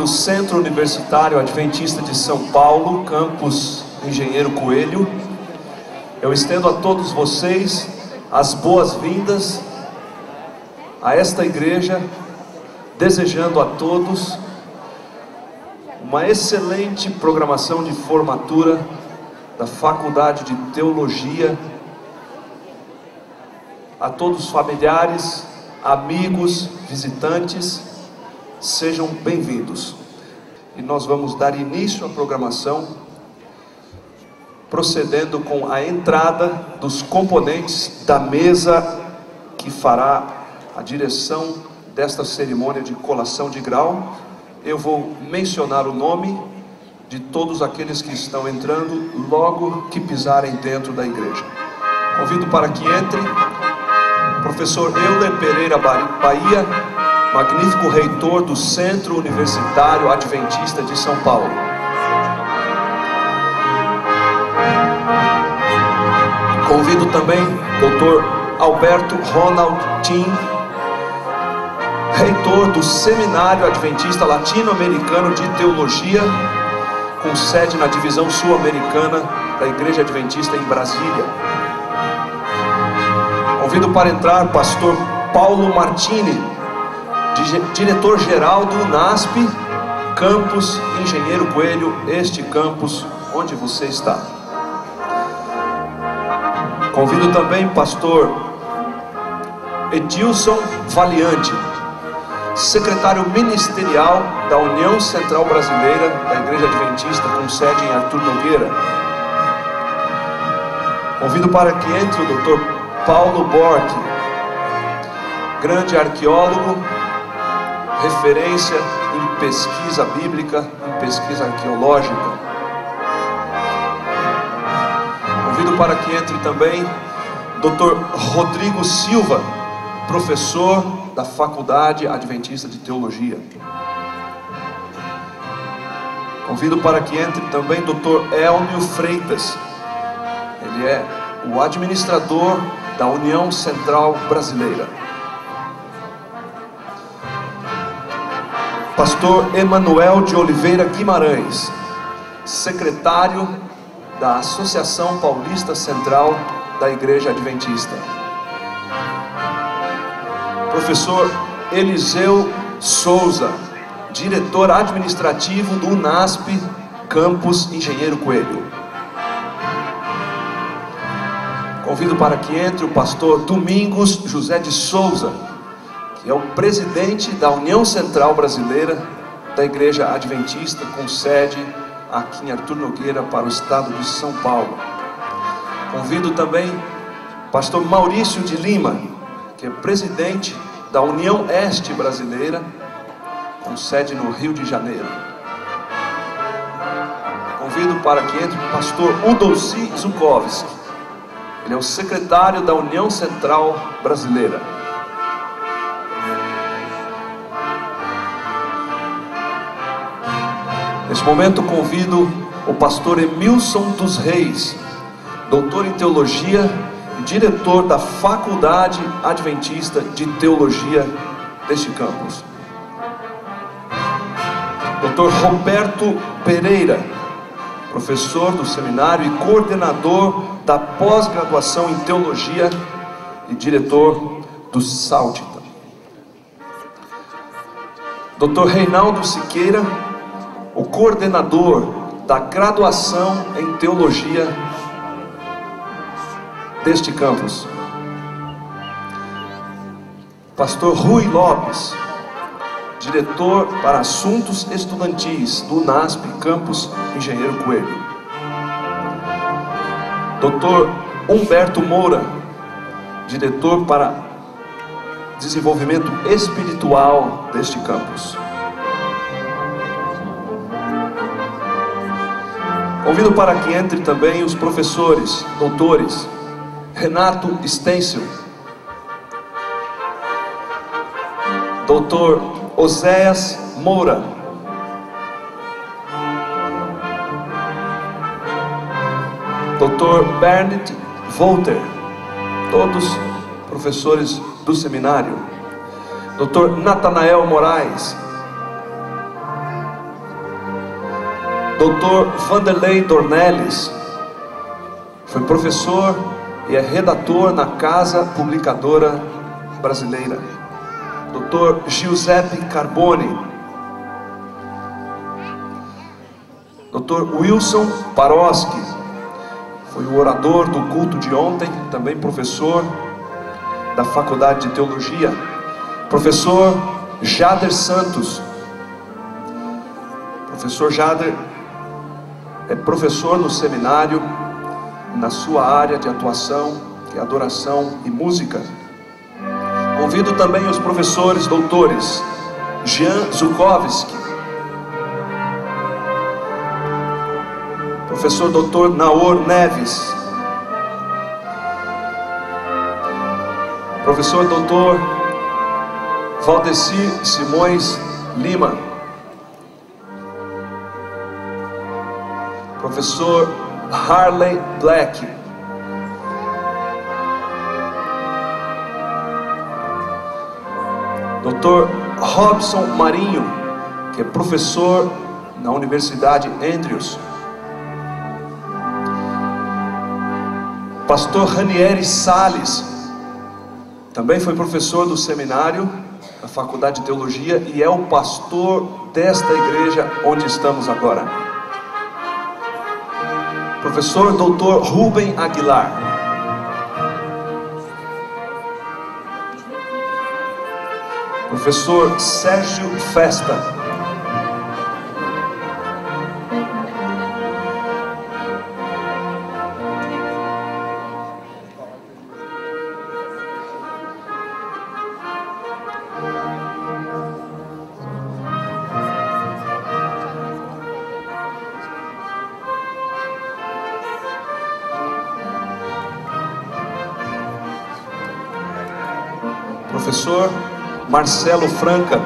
Centro Universitário Adventista de São Paulo, campus Engenheiro Coelho. Eu estendo a todos vocês as boas-vindas a esta igreja, desejando a todos uma excelente programação de formatura da Faculdade de Teologia. A todos os familiares, amigos, visitantes, sejam bem-vindos. E nós vamos dar início à programação, procedendo com a entrada dos componentes da mesa que fará a direção desta cerimônia de colação de grau. Eu vou mencionar o nome de todos aqueles que estão entrando logo que pisarem dentro da igreja. Convido para que entre o professor Euler Pereira Bahia, magnífico reitor do Centro Universitário Adventista de São Paulo. Convido também Dr. Alberto Ronald Tim, reitor do Seminário Adventista Latino-Americano de Teologia, com sede na divisão sul-americana da Igreja Adventista em Brasília. Convido para entrar pastor Paulo Martini, diretor-geral do UNASP, campus Engenheiro Coelho, este campus onde você está. Convido também pastor Edilson Valiante, secretário ministerial da União Central Brasileira da Igreja Adventista, com sede em Arthur Nogueira. Convido para que entre o Dr. Paulo Bork, grande arqueólogo, referência em pesquisa bíblica, em pesquisa arqueológica. Convido para que entre também Dr. Rodrigo Silva, professor da Faculdade Adventista de Teologia. Convido para que entre também Dr. Elmio Freitas. Ele é o administrador da União Central Brasileira. Pastor Emanuel de Oliveira Guimarães, secretário da Associação Paulista Central da Igreja Adventista. Professor Eliseu Souza, diretor administrativo do UNASP, campus Engenheiro Coelho. Convido para que entre o pastor Domingos José de Souza, que é o presidente da União Central Brasileira da Igreja Adventista, com sede aqui em Arthur Nogueira, para o estado de São Paulo. Convido também pastor Maurício de Lima, que é presidente da União Este Brasileira, com sede no Rio de Janeiro. Convido para que entre o pastor Udolci Zukovski. Ele é o secretário da União Central Brasileira. Neste momento convido o pastor Emilson dos Reis, doutor em teologia e diretor da Faculdade Adventista de Teologia deste campus. Dr. Roberto Pereira, professor do seminário e coordenador da pós-graduação em teologia e diretor do Saltita. Dr. Reinaldo Siqueira, o coordenador da graduação em teologia deste campus. Pastor Rui Lopes, diretor para assuntos estudantis do UNASP, campus Engenheiro Coelho. Dr. Humberto Moura, diretor para desenvolvimento espiritual deste campus. Convido para que entre também os professores, doutores, Renato Stencil, Dr. Oséias Moura, Dr. Bernard Volter, todos professores do seminário. Dr. Natanael Moraes, Dr. Vanderlei Dornelles, foi professor e é redator na Casa Publicadora Brasileira. Dr. Giuseppe Carboni, Dr. Wilson Paroski, foi o orador do culto de ontem, também professor da Faculdade de Teologia. Professor Jader Santos. Professor Jader é professor no seminário, na sua área de atuação, que é adoração e música. Convido também os professores doutores Jean Zukovski, professor doutor Naor Neves, professor doutor Valdeci Simões Lima, professor Harley Black, Dr. Robson Marinho, que é professor na Universidade Andrews, Pastor Ranieri Salles, também foi professor do seminário da Faculdade de Teologia e é o pastor desta igreja onde estamos agora. Professor Dr. Rubem Aguilar, professor Sérgio Festa, professor Marcelo Franca,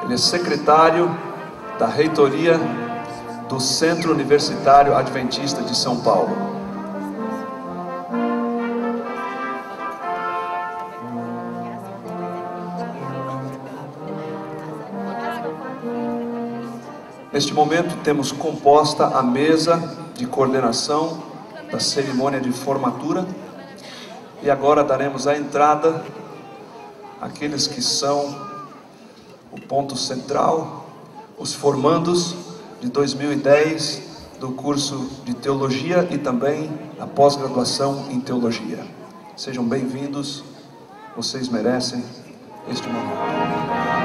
ele é secretário da reitoria do Centro Universitário Adventista de São Paulo. Neste momento temos composta a mesa de coordenação da cerimônia de formatura. E agora daremos a entrada àqueles que são o ponto central, os formandos de 2010 do curso de Teologia e também a pós-graduação em Teologia. Sejam bem-vindos, vocês merecem este momento.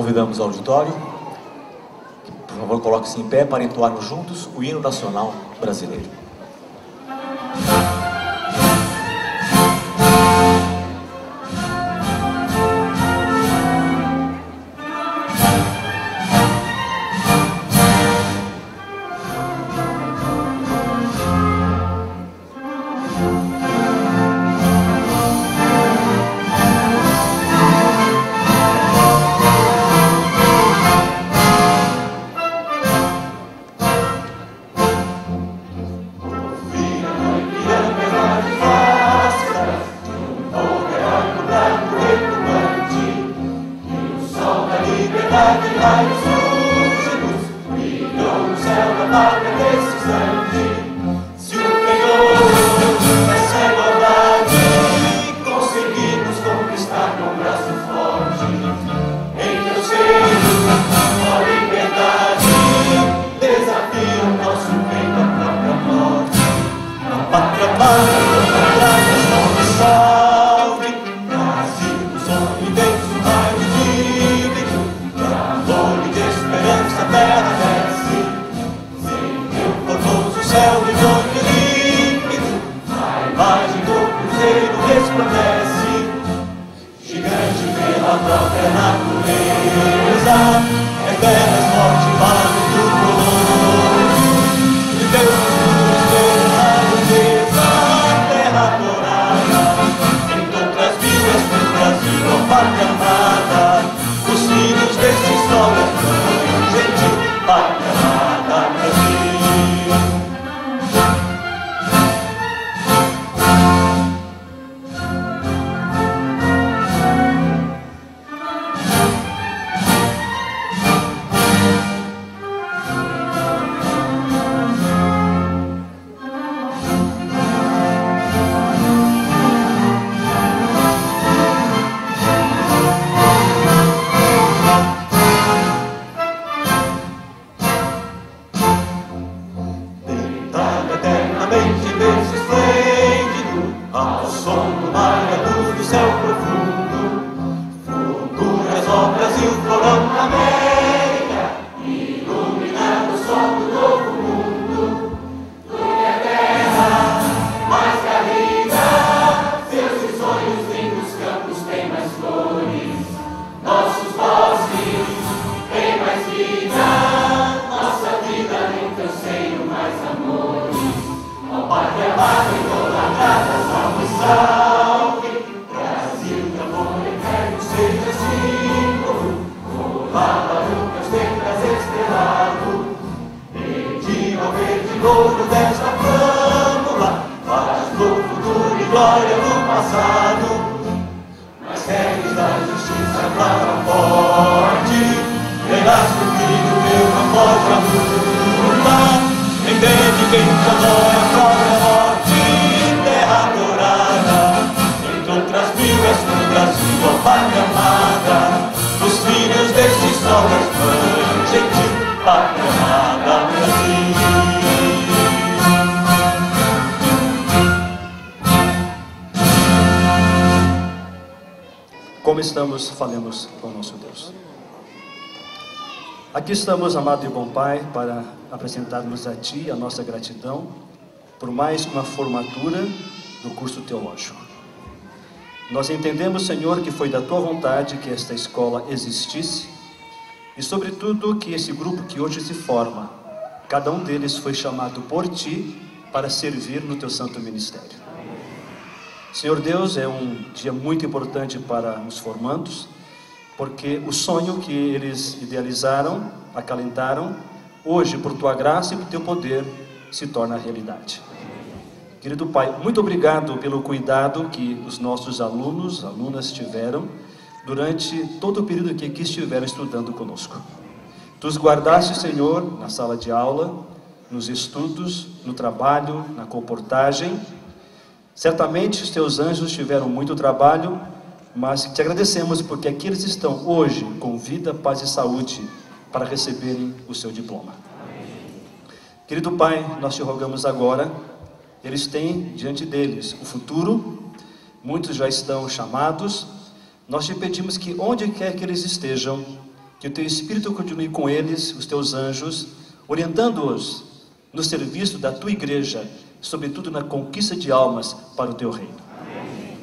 Convidamos o auditório, que, por favor, coloque-se em pé para entoarmos juntos o hino nacional brasileiro. Como estamos, falemos com o nosso Deus. Aqui estamos, amado e bom Pai, para apresentarmos a Ti a nossa gratidão por mais uma formatura do curso teológico. Nós entendemos, Senhor, que foi da Tua vontade que esta escola existisse e, sobretudo, que esse grupo que hoje se forma, cada um deles foi chamado por Ti para servir no Teu santo ministério. Senhor Deus, é um dia muito importante para os formandos, porque o sonho que eles idealizaram, acalentaram, hoje, por Tua graça e por Teu poder, se torna realidade. Querido Pai, muito obrigado pelo cuidado que os nossos alunos, alunas tiveram durante todo o período que aqui estiveram estudando conosco. Tu os guardaste, Senhor, na sala de aula, nos estudos, no trabalho, na comportagem. Certamente os Teus anjos tiveram muito trabalho, mas te agradecemos porque aqui eles estão hoje com vida, paz e saúde para receberem o seu diploma. Querido Pai, nós te rogamos agora, eles têm diante deles o futuro, muitos já estão chamados, nós te pedimos que onde quer que eles estejam, Que o teu Espírito continue com eles, os teus anjos, orientando-os no serviço da tua igreja, sobretudo na conquista de almas para o teu reino. Amém.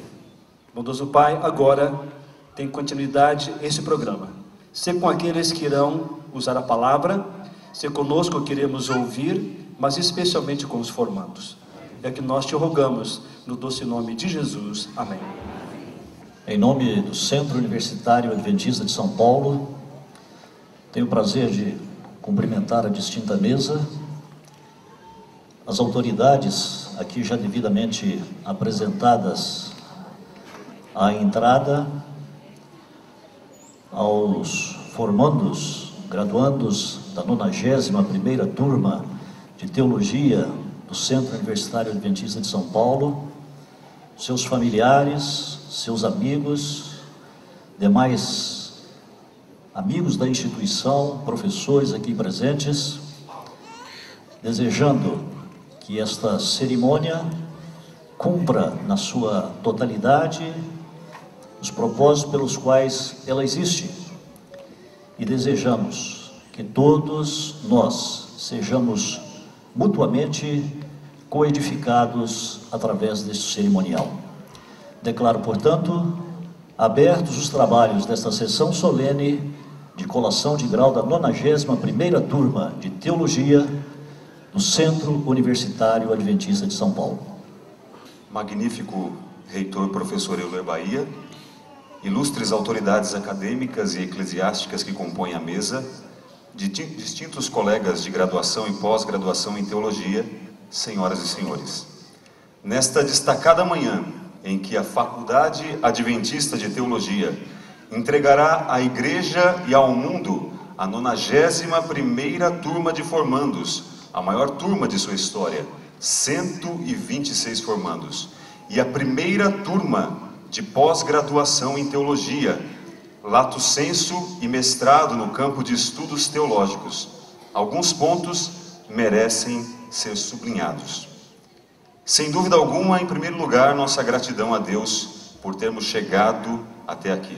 Bondoso Pai, agora tem continuidade esse programa. Sê com aqueles que irão usar a palavra, sê conosco que iremos ouvir, mas especialmente com os formandos. É que nós te rogamos, no doce nome de Jesus. Amém. Em nome do Centro Universitário Adventista de São Paulo, tenho o prazer de cumprimentar a distinta mesa, as autoridades aqui já devidamente apresentadas à entrada, aos formandos, graduandos da 91ª turma de Teologia do Centro Universitário Adventista de São Paulo, seus familiares, seus amigos, demais amigos da instituição, professores aqui presentes, desejando que esta cerimônia cumpra na sua totalidade os propósitos pelos quais ela existe, e desejamos que todos nós sejamos mutuamente coedificados através deste cerimonial. Declaro, portanto, abertos os trabalhos desta sessão solene de colação de grau da 91ª turma de Teologia do Centro Universitário Adventista de São Paulo. Magnífico reitor professor Euler Bahia, ilustres autoridades acadêmicas e eclesiásticas que compõem a mesa, de distintos colegas de graduação e pós-graduação em Teologia, senhoras e senhores. Nesta destacada manhã, em que a Faculdade Adventista de Teologia entregará à Igreja e ao mundo a 91ª turma de formandos, a maior turma de sua história, 126 formandos, e a primeira turma de pós-graduação em Teologia, lato sensu e mestrado no campo de estudos teológicos. Alguns pontos merecem ser sublinhados. Sem dúvida alguma, em primeiro lugar, nossa gratidão a Deus por termos chegado até aqui.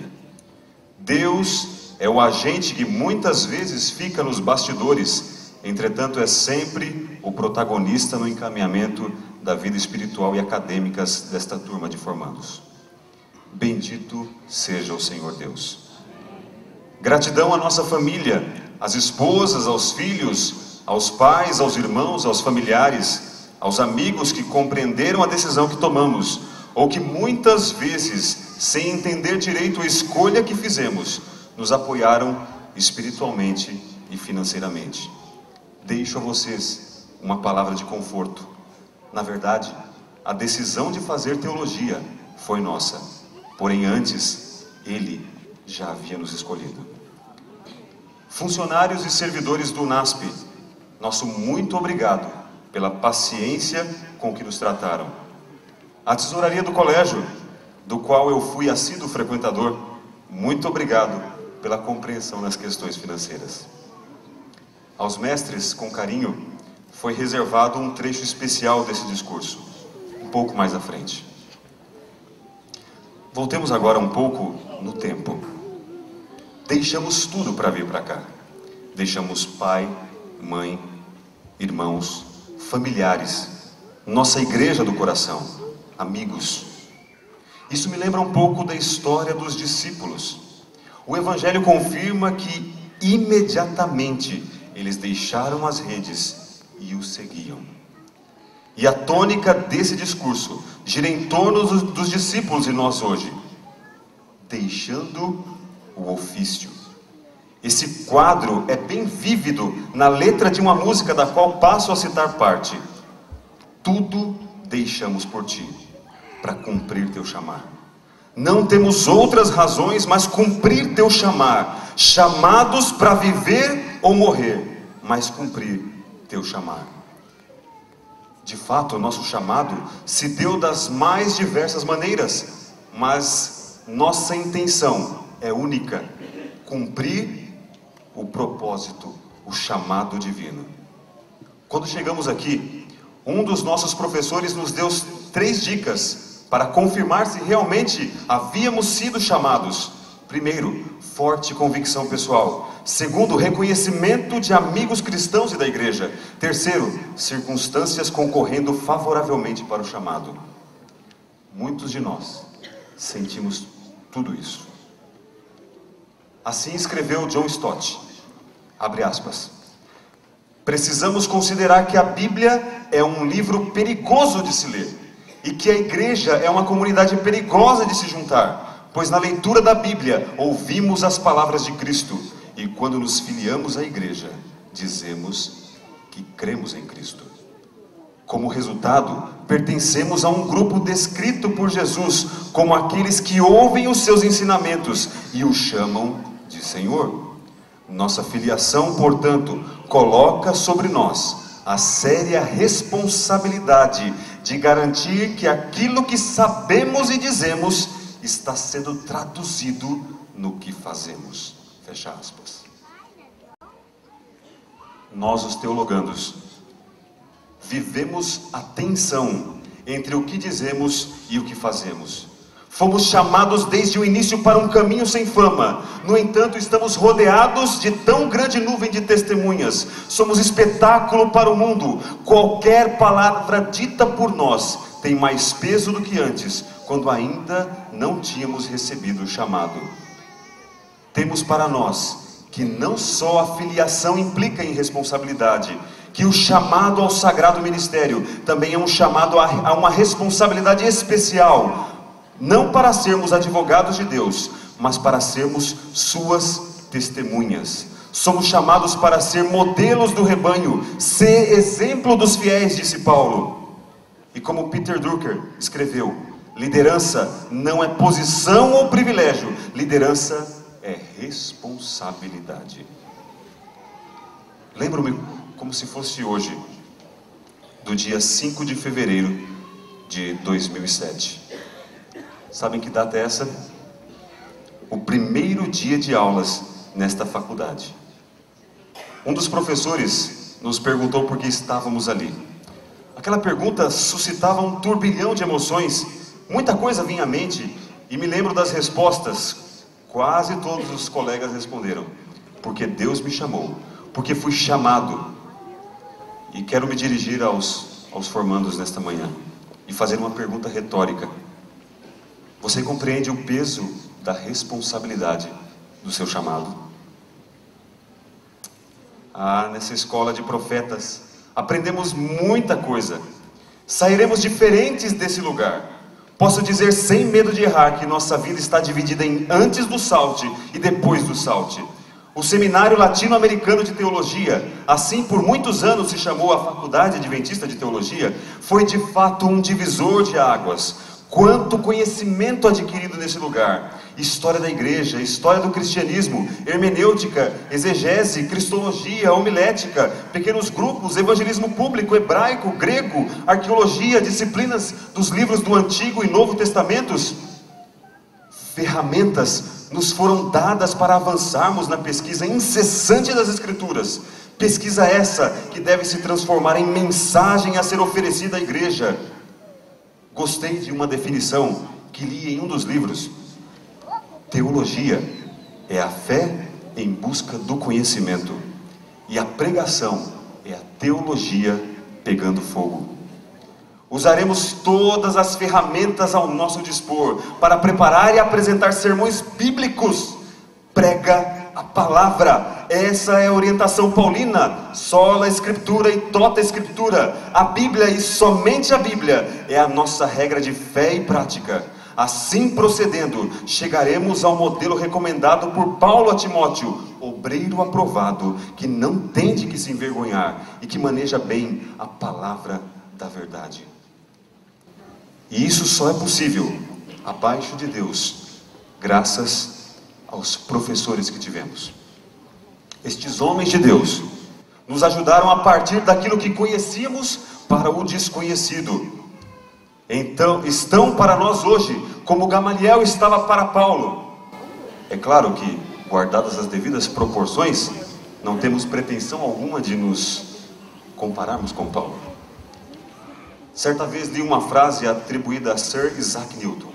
Deus é o agente que muitas vezes fica nos bastidores, entretanto é sempre o protagonista no encaminhamento da vida espiritual e acadêmica desta turma de formandos. Bendito seja o Senhor Deus. Gratidão à nossa família, às esposas, aos filhos, aos pais, aos irmãos, aos familiares, aos amigos que compreenderam a decisão que tomamos, ou que muitas vezes, sem entender direito a escolha que fizemos, nos apoiaram espiritualmente e financeiramente. Deixo a vocês uma palavra de conforto. Na verdade, a decisão de fazer teologia foi nossa, porém antes, Ele já havia nos escolhido. Funcionários e servidores do UNASP, nosso muito obrigado pela paciência com que nos trataram. A tesouraria do colégio, do qual eu fui assíduo frequentador, muito obrigado pela compreensão nas questões financeiras. Aos mestres, com carinho, foi reservado um trecho especial desse discurso, um pouco mais à frente. Voltemos agora um pouco no tempo. Deixamos tudo para vir para cá. Deixamos pai, mãe, irmãos, familiares, nossa igreja do coração, amigos. Isso me lembra um pouco da história dos discípulos. O Evangelho confirma que imediatamente eles deixaram as redes e o seguiam. E a tônica desse discurso gira em torno dos discípulos e nós hoje. Deixando o ofício. Esse quadro é bem vívido na letra de uma música da qual passo a citar parte. Tudo deixamos por ti, para cumprir teu chamar. Não temos outras razões, mas cumprir teu chamar. Chamados para viver ou morrer, mas cumprir teu chamar. De fato, o nosso chamado se deu das mais diversas maneiras, mas nossa intenção é única: cumprir o propósito, o chamado divino. Quando chegamos aqui, um dos nossos professores nos deu 3 dicas para confirmar se realmente havíamos sido chamados. Primeiro, forte convicção pessoal. Segundo, reconhecimento de amigos cristãos e da igreja. Terceiro, circunstâncias concorrendo favoravelmente para o chamado. Muitos de nós sentimos tudo isso. Assim escreveu John Stott, abre aspas: precisamos considerar que a Bíblia é um livro perigoso de se ler, e que a igreja é uma comunidade perigosa de se juntar, pois na leitura da Bíblia ouvimos as palavras de Cristo, e quando nos filiamos à igreja, dizemos que cremos em Cristo. Como resultado, pertencemos a um grupo descrito por Jesus como aqueles que ouvem os seus ensinamentos e o chamam de Senhor. Nossa filiação, portanto, coloca sobre nós a séria responsabilidade de garantir que aquilo que sabemos e dizemos está sendo traduzido no que fazemos. Fecha aspas. Nós, os teologandos, vivemos a tensão entre o que dizemos e o que fazemos. Fomos chamados desde o início para um caminho sem fama. No entanto, estamos rodeados de tão grande nuvem de testemunhas. Somos espetáculo para o mundo. Qualquer palavra dita por nós tem mais peso do que antes, quando ainda não tínhamos recebido o chamado. Temos para nós que não só a filiação implica em responsabilidade, que o chamado ao sagrado ministério também é um chamado a uma responsabilidade especial, não para sermos advogados de Deus, mas para sermos suas testemunhas. Somos chamados para ser modelos do rebanho, ser exemplo dos fiéis, disse Paulo. E como Peter Drucker escreveu, liderança não é posição ou privilégio, liderança é responsabilidade. Lembro-me como se fosse hoje, do dia 5 de fevereiro de 2007. Sabem que data é essa? O primeiro dia de aulas nesta faculdade. Um dos professores nos perguntou por que estávamos ali. Aquela pergunta suscitava um turbilhão de emoções, muita coisa vinha à mente, e me lembro das respostas. Quase todos os colegas responderam: porque Deus me chamou, porque fui chamado. E quero me dirigir aos formandos nesta manhã e fazer uma pergunta retórica. Você compreende o peso da responsabilidade do seu chamado? Nessa escola de profetas aprendemos muita coisa. Sairemos diferentes desse lugar. Posso dizer sem medo de errar que nossa vida está dividida em antes do salte e depois do salte. O Seminário Latino-Americano de Teologia, assim por muitos anos se chamou a Faculdade Adventista de Teologia, foi de fato um divisor de águas. Quanto conhecimento adquirido nesse lugar! História da igreja, história do cristianismo, hermenêutica, exegese, cristologia, homilética, pequenos grupos, evangelismo público, hebraico, grego, arqueologia, disciplinas dos livros do Antigo e Novo Testamentos. Ferramentas nos foram dadas para avançarmos na pesquisa incessante das Escrituras. Pesquisa essa que deve se transformar em mensagem a ser oferecida à igreja. Gostei de uma definição que li em um dos livros. Teologia é a fé em busca do conhecimento, e a pregação é a teologia pegando fogo. Usaremos todas as ferramentas ao nosso dispor para preparar e apresentar sermões bíblicos. Prega a palavra. Essa é a orientação paulina. Sola Escritura e tota Escritura. A Bíblia e somente a Bíblia é a nossa regra de fé e prática. Assim procedendo, chegaremos ao modelo recomendado por Paulo a Timóteo, obreiro aprovado, que não tem de que se envergonhar e que maneja bem a palavra da verdade. E isso só é possível abaixo de Deus, graças aos professores que tivemos. Estes homens de Deus nos ajudaram a partir daquilo que conhecíamos para o desconhecido. Então, estão para nós hoje, como Gamaliel estava para Paulo. É claro que, guardadas as devidas proporções, não temos pretensão alguma de nos compararmos com Paulo. Certa vez li uma frase atribuída a Sir Isaac Newton: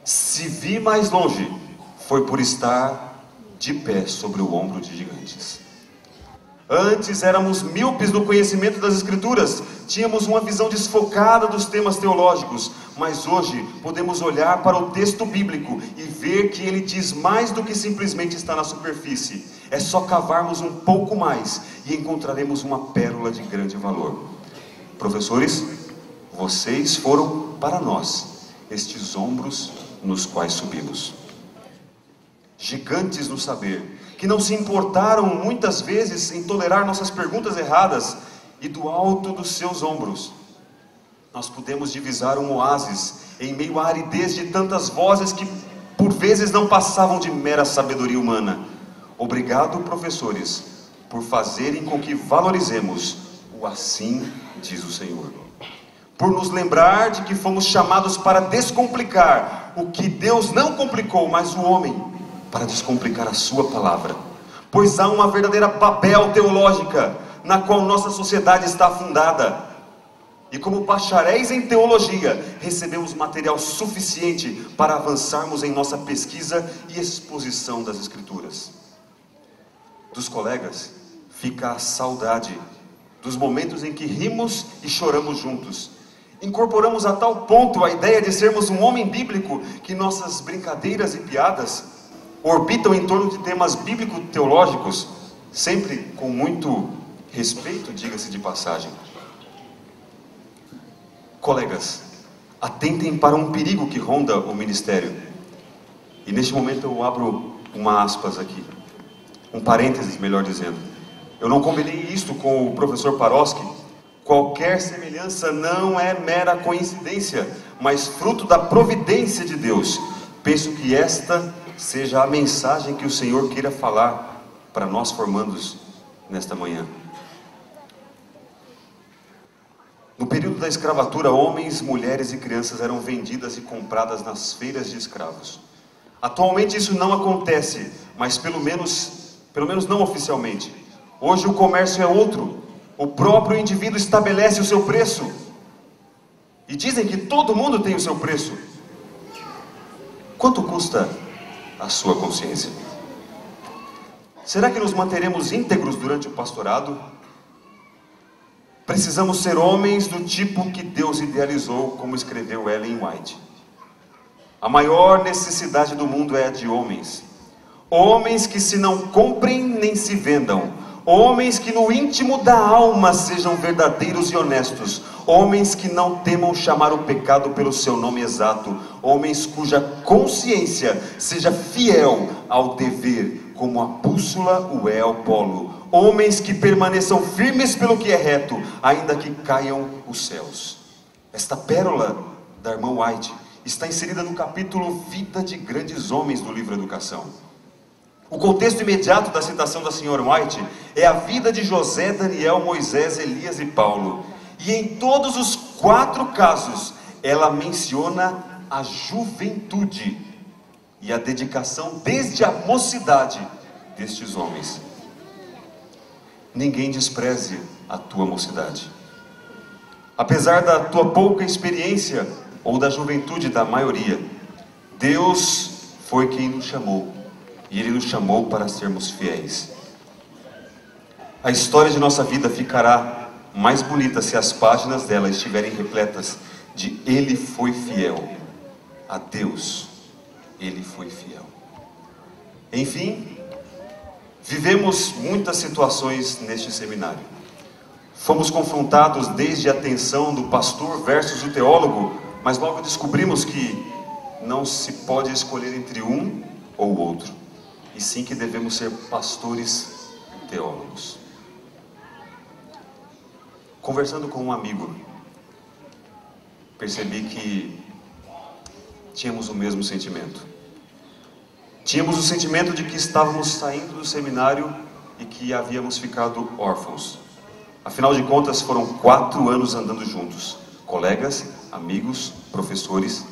se vi mais longe, foi por estar de pé sobre o ombro de gigantes. Antes éramos míopes no conhecimento das Escrituras, tínhamos uma visão desfocada dos temas teológicos, mas hoje podemos olhar para o texto bíblico e ver que ele diz mais do que simplesmente está na superfície. É só cavarmos um pouco mais e encontraremos uma pérola de grande valor. Professores, vocês foram para nós estes ombros nos quais subimos. Gigantes no saber, que não se importaram muitas vezes em tolerar nossas perguntas erradas, e do alto dos seus ombros nós pudemos divisar um oásis em meio à aridez de tantas vozes que por vezes não passavam de mera sabedoria humana. Obrigado, professores, por fazerem com que valorizemos o assim diz o Senhor, por nos lembrar de que fomos chamados para descomplicar o que Deus não complicou, mas o homem, para descomplicar a sua palavra, pois há uma verdadeira Babel teológica, na qual nossa sociedade está afundada, e como bacharéis em teologia, recebemos material suficiente para avançarmos em nossa pesquisa e exposição das Escrituras. Dos colegas, fica a saudade dos momentos em que rimos e choramos juntos. Incorporamos a tal ponto a ideia de sermos um homem bíblico, que nossas brincadeiras e piadas orbitam em torno de temas bíblico-teológicos, sempre com muito respeito, diga-se de passagem. Colegas, atentem para um perigo que ronda o ministério. E neste momento eu abro uma aspas aqui, um parênteses, melhor dizendo. Eu não combinei isto com o professor Paroski. Qualquer semelhança não é mera coincidência, mas fruto da providência de Deus. Penso que esta seja a mensagem que o Senhor queira falar para nós formandos nesta manhã. No período da escravatura, homens, mulheres e crianças eram vendidas e compradas nas feiras de escravos. Atualmente isso não acontece, mas pelo menos não oficialmente. Hoje o comércio é outro. O próprio indivíduo estabelece o seu preço. E dizem que todo mundo tem o seu preço. Quanto custa a sua consciência? Será que nos manteremos íntegros durante o pastorado? Precisamos ser homens do tipo que Deus idealizou, como escreveu Ellen White. A maior necessidade do mundo é a de homens. Homens que se não comprem nem se vendam. Homens que no íntimo da alma sejam verdadeiros e honestos. Homens que não temam chamar o pecado pelo seu nome exato. Homens cuja consciência seja fiel ao dever, como a bússola o é ao polo. Homens que permaneçam firmes pelo que é reto, ainda que caiam os céus. Esta pérola da irmã White está inserida no capítulo Vida de Grandes Homens do livro Educação. O contexto imediato da citação da senhora White é a vida de José, Daniel, Moisés, Elias e Paulo. E em todos os 4 casos, ela menciona a juventude e a dedicação desde a mocidade destes homens. Ninguém despreze a tua mocidade. Apesar da tua pouca experiência ou da juventude da maioria, Deus foi quem nos chamou, e Ele nos chamou para sermos fiéis. A história de nossa vida ficará mais bonita se as páginas dela estiverem repletas de Ele foi fiel. A Deus, Ele foi fiel. Enfim, vivemos muitas situações neste seminário. Fomos confrontados desde a tensão do pastor versus o teólogo, mas logo descobrimos que não se pode escolher entre um ou outro, e sim que devemos ser pastores teólogos. Conversando com um amigo, percebi que tínhamos o mesmo sentimento. Tínhamos o sentimento de que estávamos saindo do seminário e que havíamos ficado órfãos. Afinal de contas, foram 4 anos andando juntos, colegas, amigos, professores.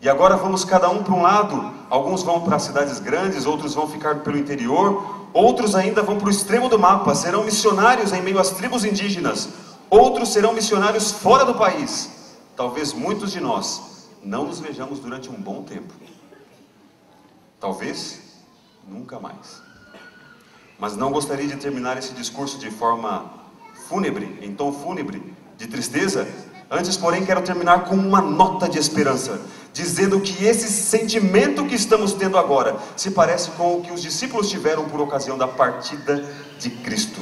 E agora vamos cada um para um lado. Alguns vão para cidades grandes, outros vão ficar pelo interior, outros ainda vão para o extremo do mapa, serão missionários em meio às tribos indígenas, outros serão missionários fora do país. Talvez muitos de nós não nos vejamos durante um bom tempo. Talvez Nunca mais. Mas não gostaria de terminar esse discurso de forma fúnebre, em tom fúnebre, de tristeza. Antes, porém, quero terminar com uma nota de esperança, dizendo que esse sentimento que estamos tendo agora se parece com o que os discípulos tiveram por ocasião da partida de Cristo.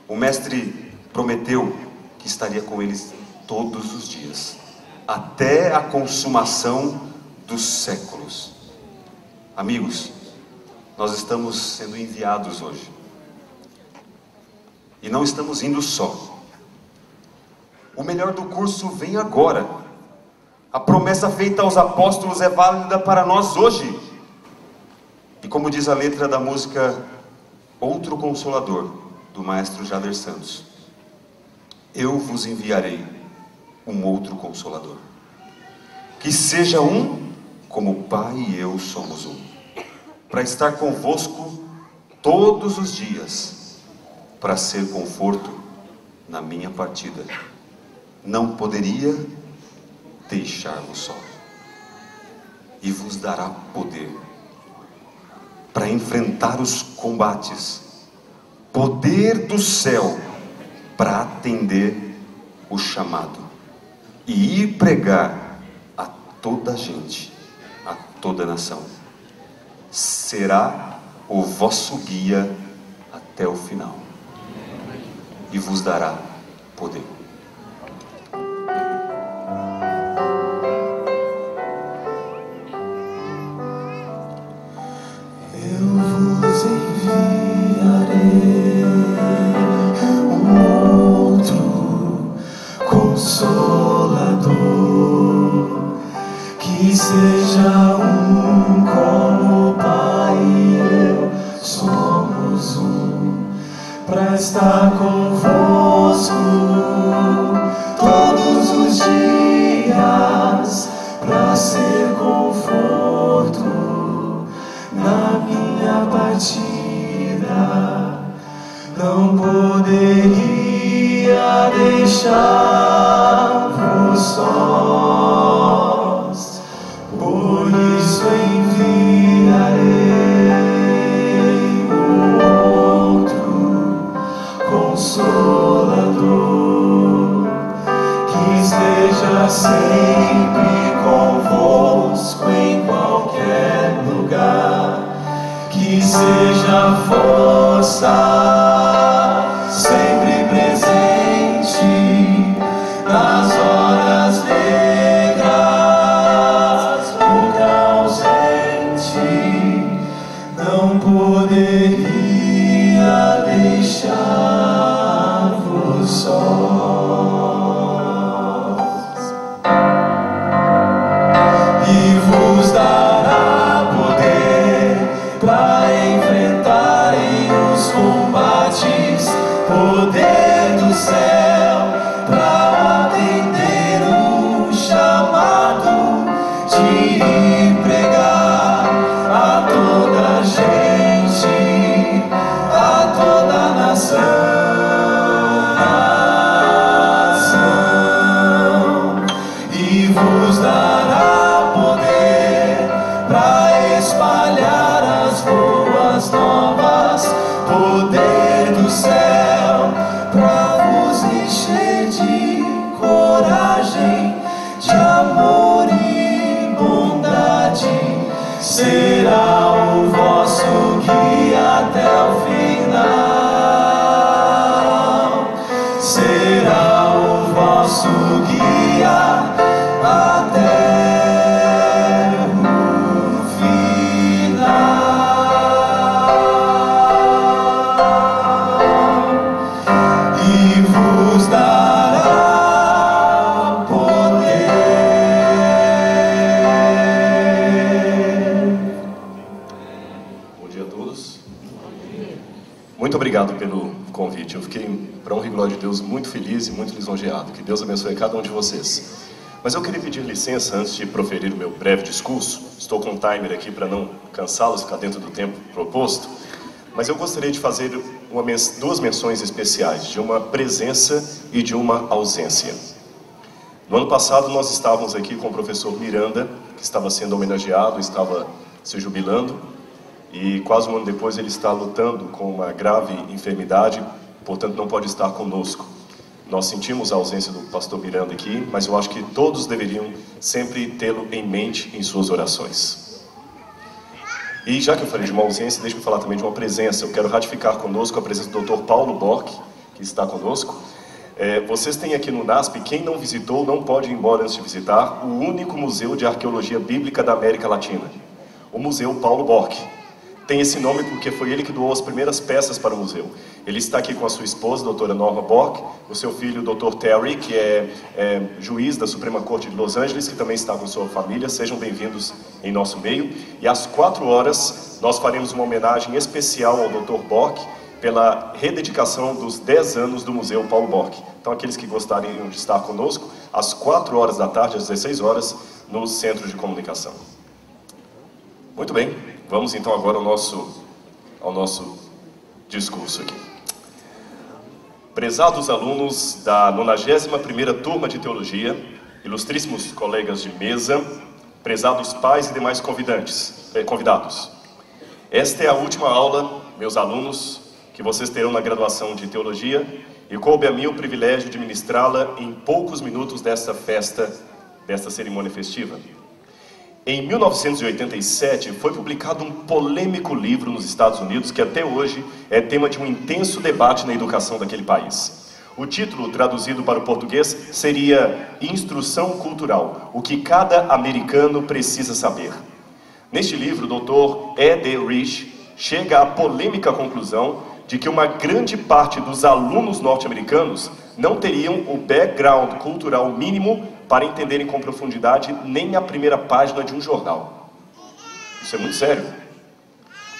O Mestre prometeu que estaria com eles todos os dias, até a consumação dos séculos. Amigos, nós estamos sendo enviados hoje. E não estamos indo só. O melhor do curso vem agora. A promessa feita aos apóstolos é válida para nós hoje. E como diz a letra da música Outro Consolador, do maestro Jader Santos: eu vos enviarei um outro Consolador, que seja um como o Pai e eu somos um, para estar convosco todos os dias, para ser conforto na minha partida. Não poderia deixar-vos só, e vos dará poder para enfrentar os combates, poder do céu para atender o chamado e ir pregar a toda a gente, a toda a nação. Será o vosso guia até o final e vos dará poder. Consolador, que seja um como o Pai e eu somos um, para estar convosco todos os dias, para ser conforto na minha partida. Não poderia deixar-vos sós, por isso enviarei um outro Consolador, que esteja sempre convosco em qualquer lugar, que seja força sempre presente nas horas negras, nunca ausente. Não poderia deixar-vos sós, e vos dará poder para enfrentarem os combates, poder do céu para atender o chamado de ir pregar a toda a gente, a toda a nação, e vos dará poder para espalhar as boas novas, poder do céu para vos encher de coragem, de amor e bondade. Será o vosso guia até o final, será o vosso guia até o final, e vos dará poder. Bom dia a todos. Muito obrigado pelo convite. Eu fiquei, para honra e glória de Deus, muito feliz e muito lisonjeado. Que Deus abençoe cada um de vocês. Mas eu queria pedir licença antes de proferir o meu breve discurso. Estou com um timer aqui para não cansá-los, ficar dentro do tempo proposto. Mas eu gostaria de fazer duas menções especiais, de uma presença e de uma ausência. No ano passado nós estávamos aqui com o professor Miranda, que estava sendo homenageado, estava se jubilando. e quase um ano depois ele está lutando com uma grave enfermidade, portanto não pode estar conosco. Nós sentimos a ausência do pastor Miranda aqui, mas eu acho que todos deveriam sempre tê-lo em mente em suas orações. E já que eu falei de uma ausência, deixe-me falar também de uma presença. Eu quero ratificar conosco a presença do Dr. Paulo Bork, que está conosco. Vocês têm aqui no NASP, quem não visitou não pode ir embora antes de visitar, o único museu de arqueologia bíblica da América Latina, o Museu Paulo Bork. Tem esse nome porque foi ele que doou as primeiras peças para o museu. Ele está aqui com a sua esposa, a doutora Norma Bork, o seu filho, o Dr. Terry, que é juiz da Suprema Corte de Los Angeles, que também está com sua família. Sejam bem-vindos em nosso meio. E às 4 horas, nós faremos uma homenagem especial ao Dr. Bork pela rededicação dos 10 anos do Museu Paulo Bork. Então, aqueles que gostariam de estar conosco, às 4 horas da tarde, às 16 horas, no Centro de Comunicação. Muito bem, vamos então agora ao nosso discurso aqui. Prezados alunos da 91ª Turma de Teologia, ilustríssimos colegas de mesa, prezados pais e demais convidados. Esta é a última aula, meus alunos, que vocês terão na graduação de Teologia, e coube a mim o privilégio de ministrá-la em poucos minutos desta cerimônia festiva. Em 1987, foi publicado um polêmico livro nos Estados Unidos que até hoje é tema de um intenso debate na educação daquele país. O título, traduzido para o português, seria Instrução Cultural, o que cada americano precisa saber. Neste livro, o Dr. E.D. Rich chega à polêmica conclusão de que uma grande parte dos alunos norte-americanos não teriam o background cultural mínimo para entenderem com profundidade nem a primeira página de um jornal. Isso é muito sério.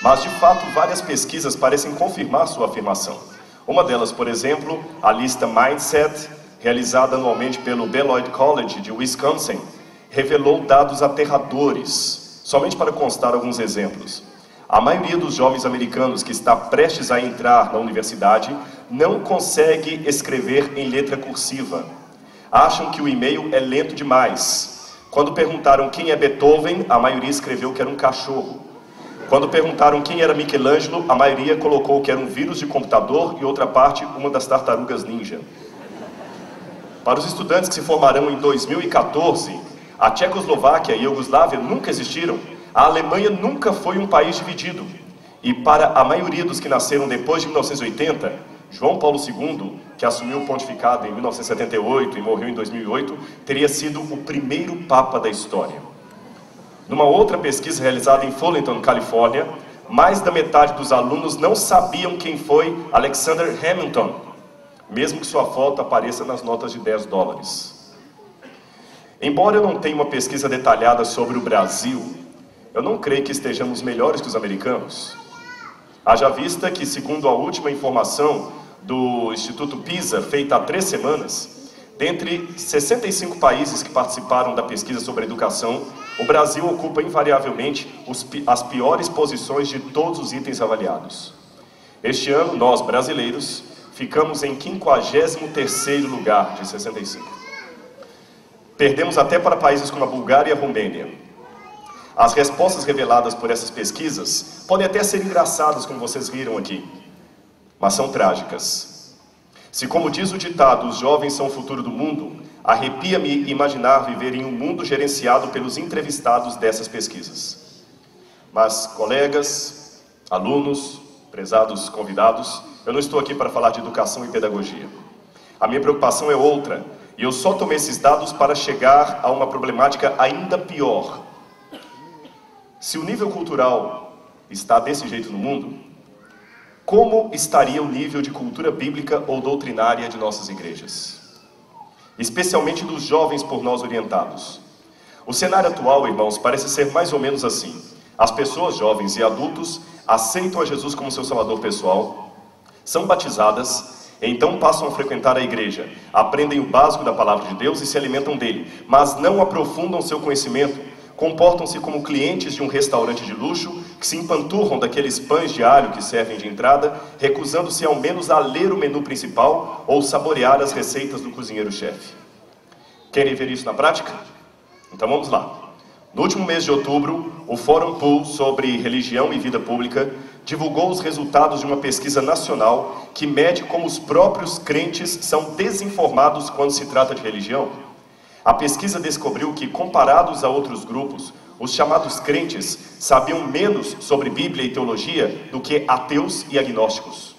Mas, de fato, várias pesquisas parecem confirmar sua afirmação. Uma delas, por exemplo, a lista Mindset, realizada anualmente pelo Beloit College de Wisconsin, revelou dados aterradores. Somente para constar alguns exemplos. A maioria dos jovens americanos que está prestes a entrar na universidade não consegue escrever em letra cursiva. Acham que o e-mail é lento demais. Quando perguntaram quem é Beethoven, a maioria escreveu que era um cachorro. Quando perguntaram quem era Michelangelo, a maioria colocou que era um vírus de computador e outra parte uma das tartarugas ninja. Para os estudantes que se formarão em 2014, a Tchecoslováquia e a Iugoslávia nunca existiram. A Alemanha nunca foi um país dividido. E para a maioria dos que nasceram depois de 1980, João Paulo II, que assumiu o pontificado em 1978 e morreu em 2008, teria sido o primeiro papa da história. Numa outra pesquisa realizada em Fullerton, Califórnia, mais da metade dos alunos não sabiam quem foi Alexander Hamilton, mesmo que sua foto apareça nas notas de $10. Embora eu não tenha uma pesquisa detalhada sobre o Brasil, eu não creio que estejamos melhores que os americanos. Haja vista que, segundo a última informação do Instituto PISA, feita há 3 semanas, dentre 65 países que participaram da pesquisa sobre educação, o Brasil ocupa invariavelmente as piores posições de todos os itens avaliados. Este ano, nós, brasileiros, ficamos em 53º lugar de 65. Perdemos até para países como a Bulgária e a Romênia. As respostas reveladas por essas pesquisas podem até ser engraçadas, como vocês viram aqui, mas são trágicas. Se, como diz o ditado, os jovens são o futuro do mundo, arrepia-me imaginar viver em um mundo gerenciado pelos entrevistados dessas pesquisas. Mas, colegas, alunos, prezados convidados, eu não estou aqui para falar de educação e pedagogia. A minha preocupação é outra, e eu só tomei esses dados para chegar a uma problemática ainda pior. Se o nível cultural está desse jeito no mundo, como estaria o nível de cultura bíblica ou doutrinária de nossas igrejas? Especialmente dos jovens por nós orientados. O cenário atual, irmãos, parece ser mais ou menos assim. As pessoas jovens e adultos aceitam a Jesus como seu salvador pessoal, são batizadas, então passam a frequentar a igreja, aprendem o básico da palavra de Deus e se alimentam dele, mas não aprofundam seu conhecimento. Comportam-se como clientes de um restaurante de luxo, que se empanturram daqueles pães de alho que servem de entrada, recusando-se ao menos a ler o menu principal ou saborear as receitas do cozinheiro-chefe. Querem ver isso na prática? Então vamos lá. No último mês de outubro, o Fórum Pool sobre Religião e Vida Pública divulgou os resultados de uma pesquisa nacional que mede como os próprios crentes são desinformados quando se trata de religião. A pesquisa descobriu que, comparados a outros grupos, os chamados crentes sabiam menos sobre Bíblia e teologia do que ateus e agnósticos.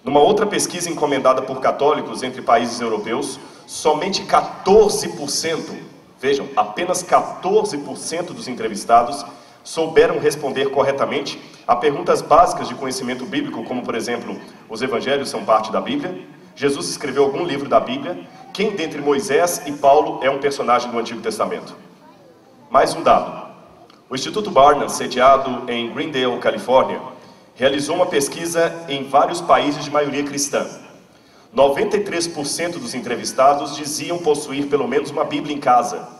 Numa outra pesquisa encomendada por católicos entre países europeus, somente 14%, vejam, apenas 14% dos entrevistados souberam responder corretamente a perguntas básicas de conhecimento bíblico, como, por exemplo, os evangelhos são parte da Bíblia? Jesus escreveu algum livro da Bíblia? Quem dentre Moisés e Paulo é um personagem do Antigo Testamento? Mais um dado. O Instituto Barna, sediado em Greendale, Califórnia, realizou uma pesquisa em vários países de maioria cristã. 93% dos entrevistados diziam possuir pelo menos uma Bíblia em casa.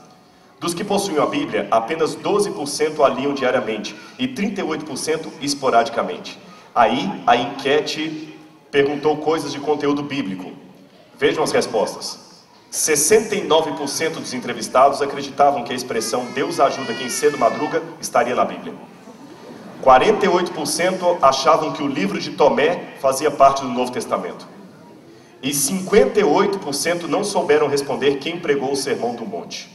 Dos que possuíam a Bíblia, apenas 12% a liam diariamente e 38% esporadicamente. Aí, a enquete perguntou coisas de conteúdo bíblico. Vejam as respostas. 69% dos entrevistados acreditavam que a expressão Deus ajuda quem cedo madruga estaria na Bíblia. 48% achavam que o livro de Tomé fazia parte do Novo Testamento. E 58% não souberam responder quem pregou o Sermão do Monte.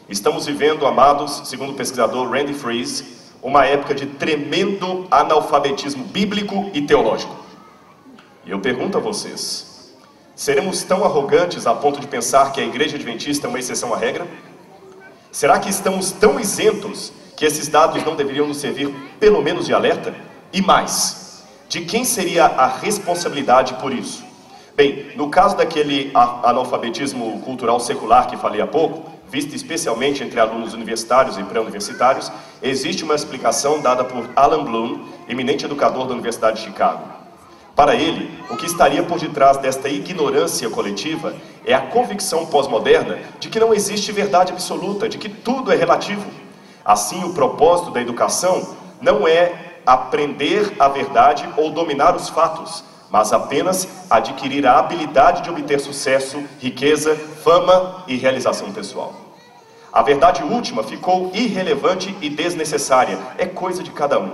Estamos vivendo, amados, segundo o pesquisador Randy Fries, uma época de tremendo analfabetismo bíblico e teológico. E eu pergunto a vocês, seremos tão arrogantes a ponto de pensar que a Igreja Adventista é uma exceção à regra? Será que estamos tão isentos que esses dados não deveriam nos servir pelo menos de alerta? E mais, de quem seria a responsabilidade por isso? Bem, no caso daquele analfabetismo cultural secular que falei há pouco, visto especialmente entre alunos universitários e pré-universitários, existe uma explicação dada por Alan Bloom, eminente educador da Universidade de Chicago. Para ele, o que estaria por detrás desta ignorância coletiva é a convicção pós-moderna de que não existe verdade absoluta, de que tudo é relativo. Assim, o propósito da educação não é aprender a verdade ou dominar os fatos, mas apenas adquirir a habilidade de obter sucesso, riqueza, fama e realização pessoal. A verdade última ficou irrelevante e desnecessária, é coisa de cada um.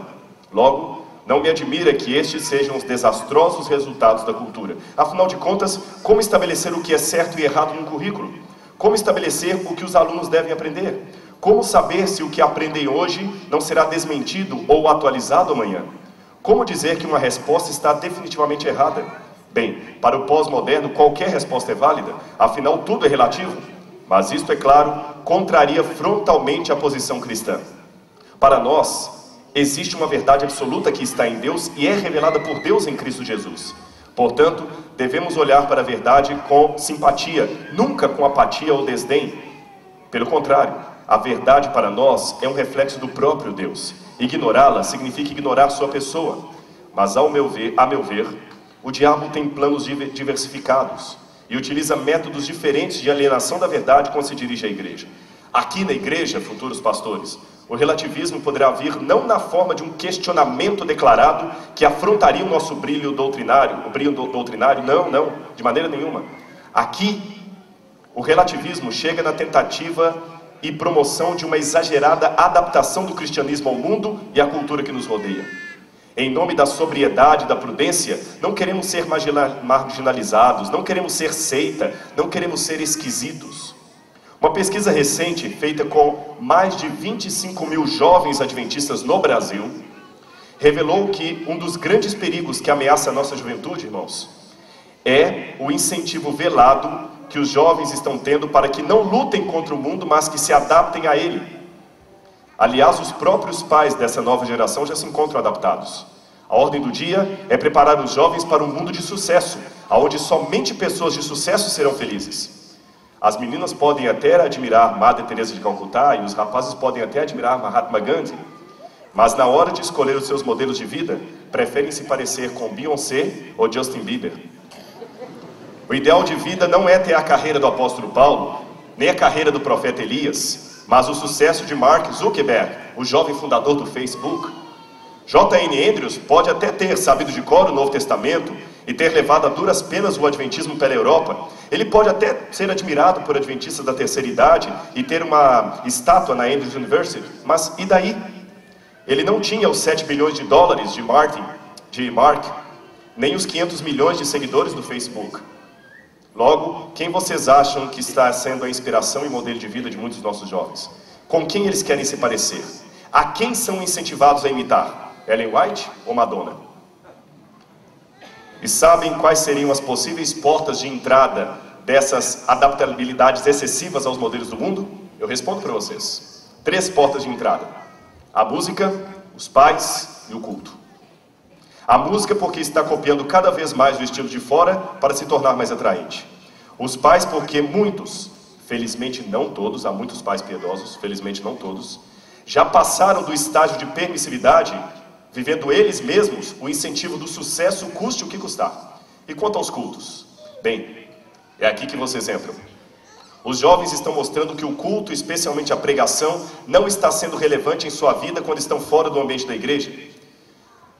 Logo, não me admira que estes sejam os desastrosos resultados da cultura. Afinal de contas, como estabelecer o que é certo e errado num currículo? Como estabelecer o que os alunos devem aprender? Como saber se o que aprendem hoje não será desmentido ou atualizado amanhã? Como dizer que uma resposta está definitivamente errada? Bem, para o pós-moderno, qualquer resposta é válida, afinal tudo é relativo. Mas isto, é claro, contraria frontalmente a posição cristã. Para nós, existe uma verdade absoluta que está em Deus e é revelada por Deus em Cristo Jesus. Portanto, devemos olhar para a verdade com simpatia, nunca com apatia ou desdém. Pelo contrário, a verdade para nós é um reflexo do próprio Deus. Ignorá-la significa ignorar sua pessoa. Mas, a meu ver, o diabo tem planos diversificados e utiliza métodos diferentes de alienação da verdade quando se dirige à igreja. Aqui na igreja, futuros pastores, o relativismo poderá vir não na forma de um questionamento declarado que afrontaria o nosso brilho doutrinário, não, de maneira nenhuma. Aqui, o relativismo chega na tentativa e promoção de uma exagerada adaptação do cristianismo ao mundo e à cultura que nos rodeia. Em nome da sobriedade e da prudência, não queremos ser marginalizados, não queremos ser seita, não queremos ser esquisitos. Uma pesquisa recente, feita com mais de 25 mil jovens adventistas no Brasil, revelou que um dos grandes perigos que ameaça a nossa juventude, irmãos, é o incentivo velado que os jovens estão tendo para que não lutem contra o mundo, mas que se adaptem a ele. Aliás, os próprios pais dessa nova geração já se encontram adaptados. A ordem do dia é preparar os jovens para um mundo de sucesso, onde somente pessoas de sucesso serão felizes. As meninas podem até admirar Madre Teresa de Calcutá e os rapazes podem até admirar Mahatma Gandhi, mas na hora de escolher os seus modelos de vida, preferem se parecer com Beyoncé ou Justin Bieber. O ideal de vida não é ter a carreira do apóstolo Paulo, nem a carreira do profeta Elias, mas o sucesso de Mark Zuckerberg, o jovem fundador do Facebook. J.N. Andrews pode até ter sabido de cor o Novo Testamento e ter levado a duras penas o adventismo pela Europa, ele pode até ser admirado por adventistas da terceira idade e ter uma estátua na Andrews University, mas e daí? Ele não tinha os 7 bilhões de dólares de Mark, nem os 500 milhões de seguidores no Facebook. Logo, quem vocês acham que está sendo a inspiração e modelo de vida de muitos dos nossos jovens? Com quem eles querem se parecer? A quem são incentivados a imitar? Ellen White ou Madonna? E sabem quais seriam as possíveis portas de entrada dessas adaptabilidades excessivas aos modelos do mundo? Eu respondo para vocês. 3 portas de entrada: a música, os pais e o culto. A música porque está copiando cada vez mais o estilo de fora para se tornar mais atraente. Os pais porque muitos, felizmente não todos, há muitos pais piedosos, felizmente não todos, já passaram do estágio de permissividade, vivendo eles mesmos o incentivo do sucesso, custe o que custar. E quanto aos cultos? Bem, é aqui que vocês entram. Os jovens estão mostrando que o culto, especialmente a pregação, não está sendo relevante em sua vida quando estão fora do ambiente da igreja.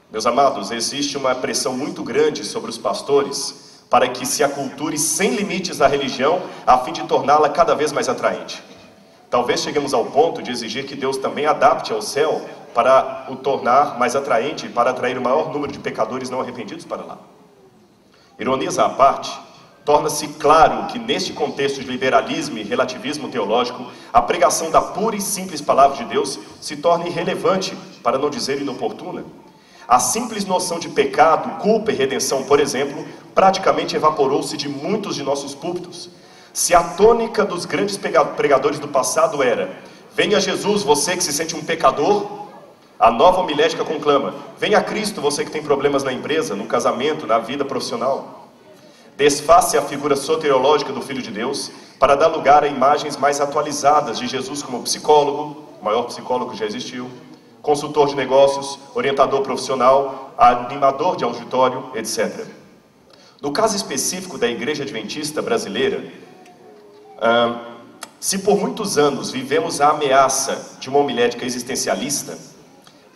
Meus amados, existe uma pressão muito grande sobre os pastores para que se aculture sem limites a religião, a fim de torná-la cada vez mais atraente. Talvez cheguemos ao ponto de exigir que Deus também adapte ao céu para o tornar mais atraente, para atrair o maior número de pecadores não arrependidos para lá. Ironias à parte, torna-se claro que neste contexto de liberalismo e relativismo teológico, a pregação da pura e simples palavra de Deus se torna irrelevante, para não dizer inoportuna. A simples noção de pecado, culpa e redenção, por exemplo, praticamente evaporou-se de muitos de nossos púlpitos. Se a tônica dos grandes pregadores do passado era: venha Jesus, você que se sente um pecador, a nova homilética conclama: venha Cristo, você que tem problemas na empresa, no casamento, na vida profissional. Desface a figura soteriológica do Filho de Deus para dar lugar a imagens mais atualizadas de Jesus como psicólogo, o maior psicólogo que já existiu, consultor de negócios, orientador profissional, animador de auditório, etc. No caso específico da Igreja Adventista brasileira, se por muitos anos vivemos a ameaça de uma homilética existencialista,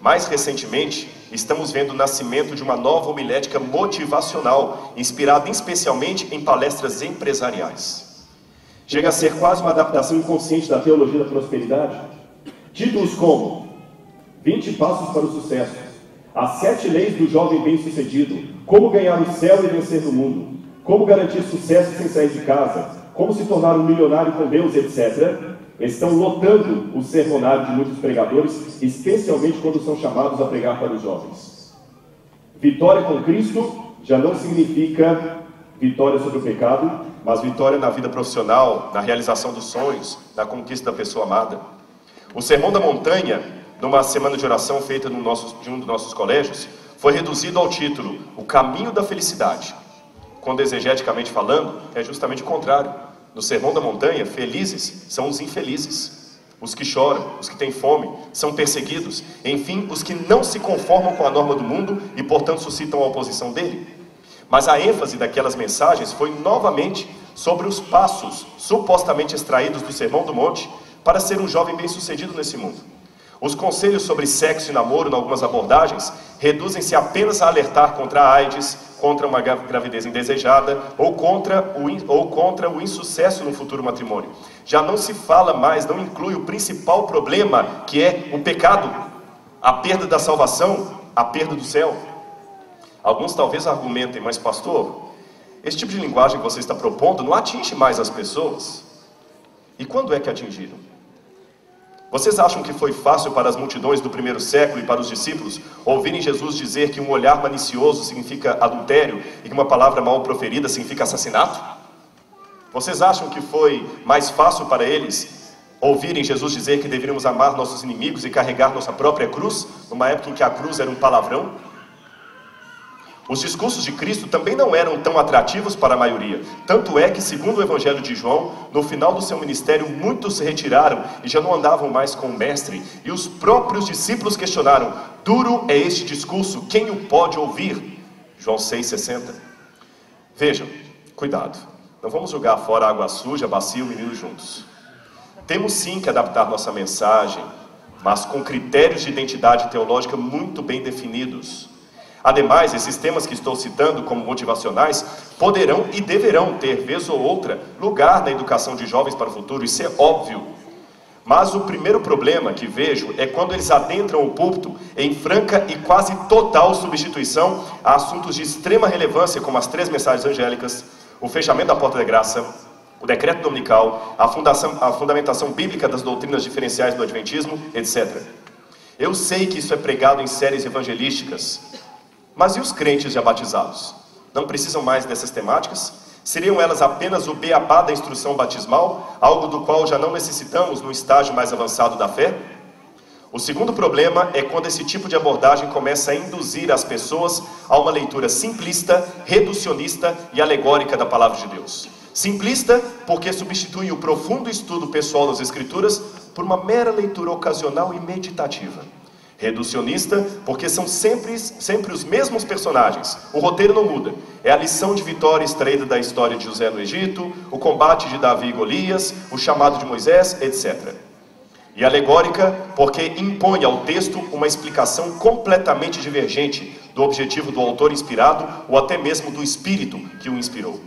mais recentemente estamos vendo o nascimento de uma nova homilética motivacional, inspirada especialmente em palestras empresariais. Chega a ser quase uma adaptação inconsciente da teologia da prosperidade. Títulos como 20 passos para o sucesso, as 7 leis do jovem bem-sucedido, como ganhar o céu e vencer no mundo, como garantir sucesso sem sair de casa, como se tornar um milionário com Deus, etc., estão lotando o sermonário de muitos pregadores, especialmente quando são chamados a pregar para os jovens. Vitória com Cristo já não significa vitória sobre o pecado, mas vitória na vida profissional, na realização dos sonhos, na conquista da pessoa amada. O Sermão da Montanha, numa semana de oração feita de um dos nossos colégios, foi reduzido ao título: O Caminho da Felicidade. Quando exegeticamente falando, é justamente o contrário. No Sermão da Montanha, felizes são os infelizes, os que choram, os que têm fome, são perseguidos, enfim, os que não se conformam com a norma do mundo e, portanto, suscitam a oposição dele. Mas a ênfase daquelas mensagens foi novamente sobre os passos supostamente extraídos do Sermão do Monte para ser um jovem bem-sucedido nesse mundo. Os conselhos sobre sexo e namoro, em algumas abordagens, reduzem-se apenas a alertar contra a AIDS, contra uma gravidez indesejada ou contra o insucesso no futuro matrimônio. Já não se fala mais, não inclui o principal problema, que é o pecado, a perda da salvação, a perda do céu. Alguns talvez argumentem: mas pastor, esse tipo de linguagem que você está propondo não atinge mais as pessoas. E quando é que atingiram? Vocês acham que foi fácil para as multidões do primeiro século e para os discípulos ouvirem Jesus dizer que um olhar malicioso significa adultério e que uma palavra mal proferida significa assassinato? Vocês acham que foi mais fácil para eles ouvirem Jesus dizer que deveríamos amar nossos inimigos e carregar nossa própria cruz, numa época em que a cruz era um palavrão? Os discursos de Cristo também não eram tão atrativos para a maioria. Tanto é que, segundo o Evangelho de João, no final do seu ministério, muitos se retiraram e já não andavam mais com o Mestre. E os próprios discípulos questionaram: duro é este discurso, quem o pode ouvir? João 6,60. Vejam, cuidado. Não vamos jogar fora a água suja, a bacia e o menino juntos. Temos sim que adaptar nossa mensagem, mas com critérios de identidade teológica muito bem definidos. Ademais, esses temas que estou citando como motivacionais poderão e deverão ter, vez ou outra, lugar na educação de jovens para o futuro, isso é óbvio. Mas o primeiro problema que vejo é quando eles adentram o púlpito em franca e quase total substituição a assuntos de extrema relevância, como as 3 mensagens angélicas, o fechamento da porta da graça, o decreto dominical, a fundamentação bíblica das doutrinas diferenciais do adventismo, etc. Eu sei que isso é pregado em séries evangelísticas, mas e os crentes já batizados? Não precisam mais dessas temáticas? Seriam elas apenas o beabá da instrução batismal, algo do qual já não necessitamos no estágio mais avançado da fé? O segundo problema é quando esse tipo de abordagem começa a induzir as pessoas a uma leitura simplista, reducionista e alegórica da palavra de Deus. Simplista porque substitui o profundo estudo pessoal das Escrituras por uma mera leitura ocasional e meditativa. Reducionista porque são sempre os mesmos personagens, o roteiro não muda. É a lição de vitória extraída da história de José no Egito, o combate de Davi e Golias, o chamado de Moisés, etc. E alegórica porque impõe ao texto uma explicação completamente divergente do objetivo do autor inspirado ou até mesmo do espírito que o inspirou.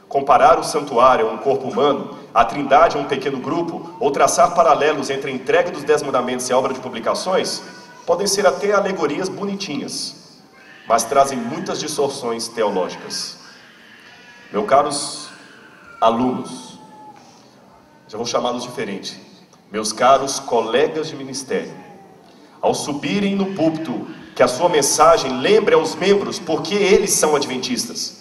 Comparar o santuário a um corpo humano, a trindade a um pequeno grupo, ou traçar paralelos entre a entrega dos 10 mandamentos e a obra de publicações, podem ser até alegorias bonitinhas, mas trazem muitas distorções teológicas. Meus caros alunos, já vou chamá-los diferente, meus caros colegas de ministério, ao subirem no púlpito, que a sua mensagem lembre aos membros porque eles são adventistas.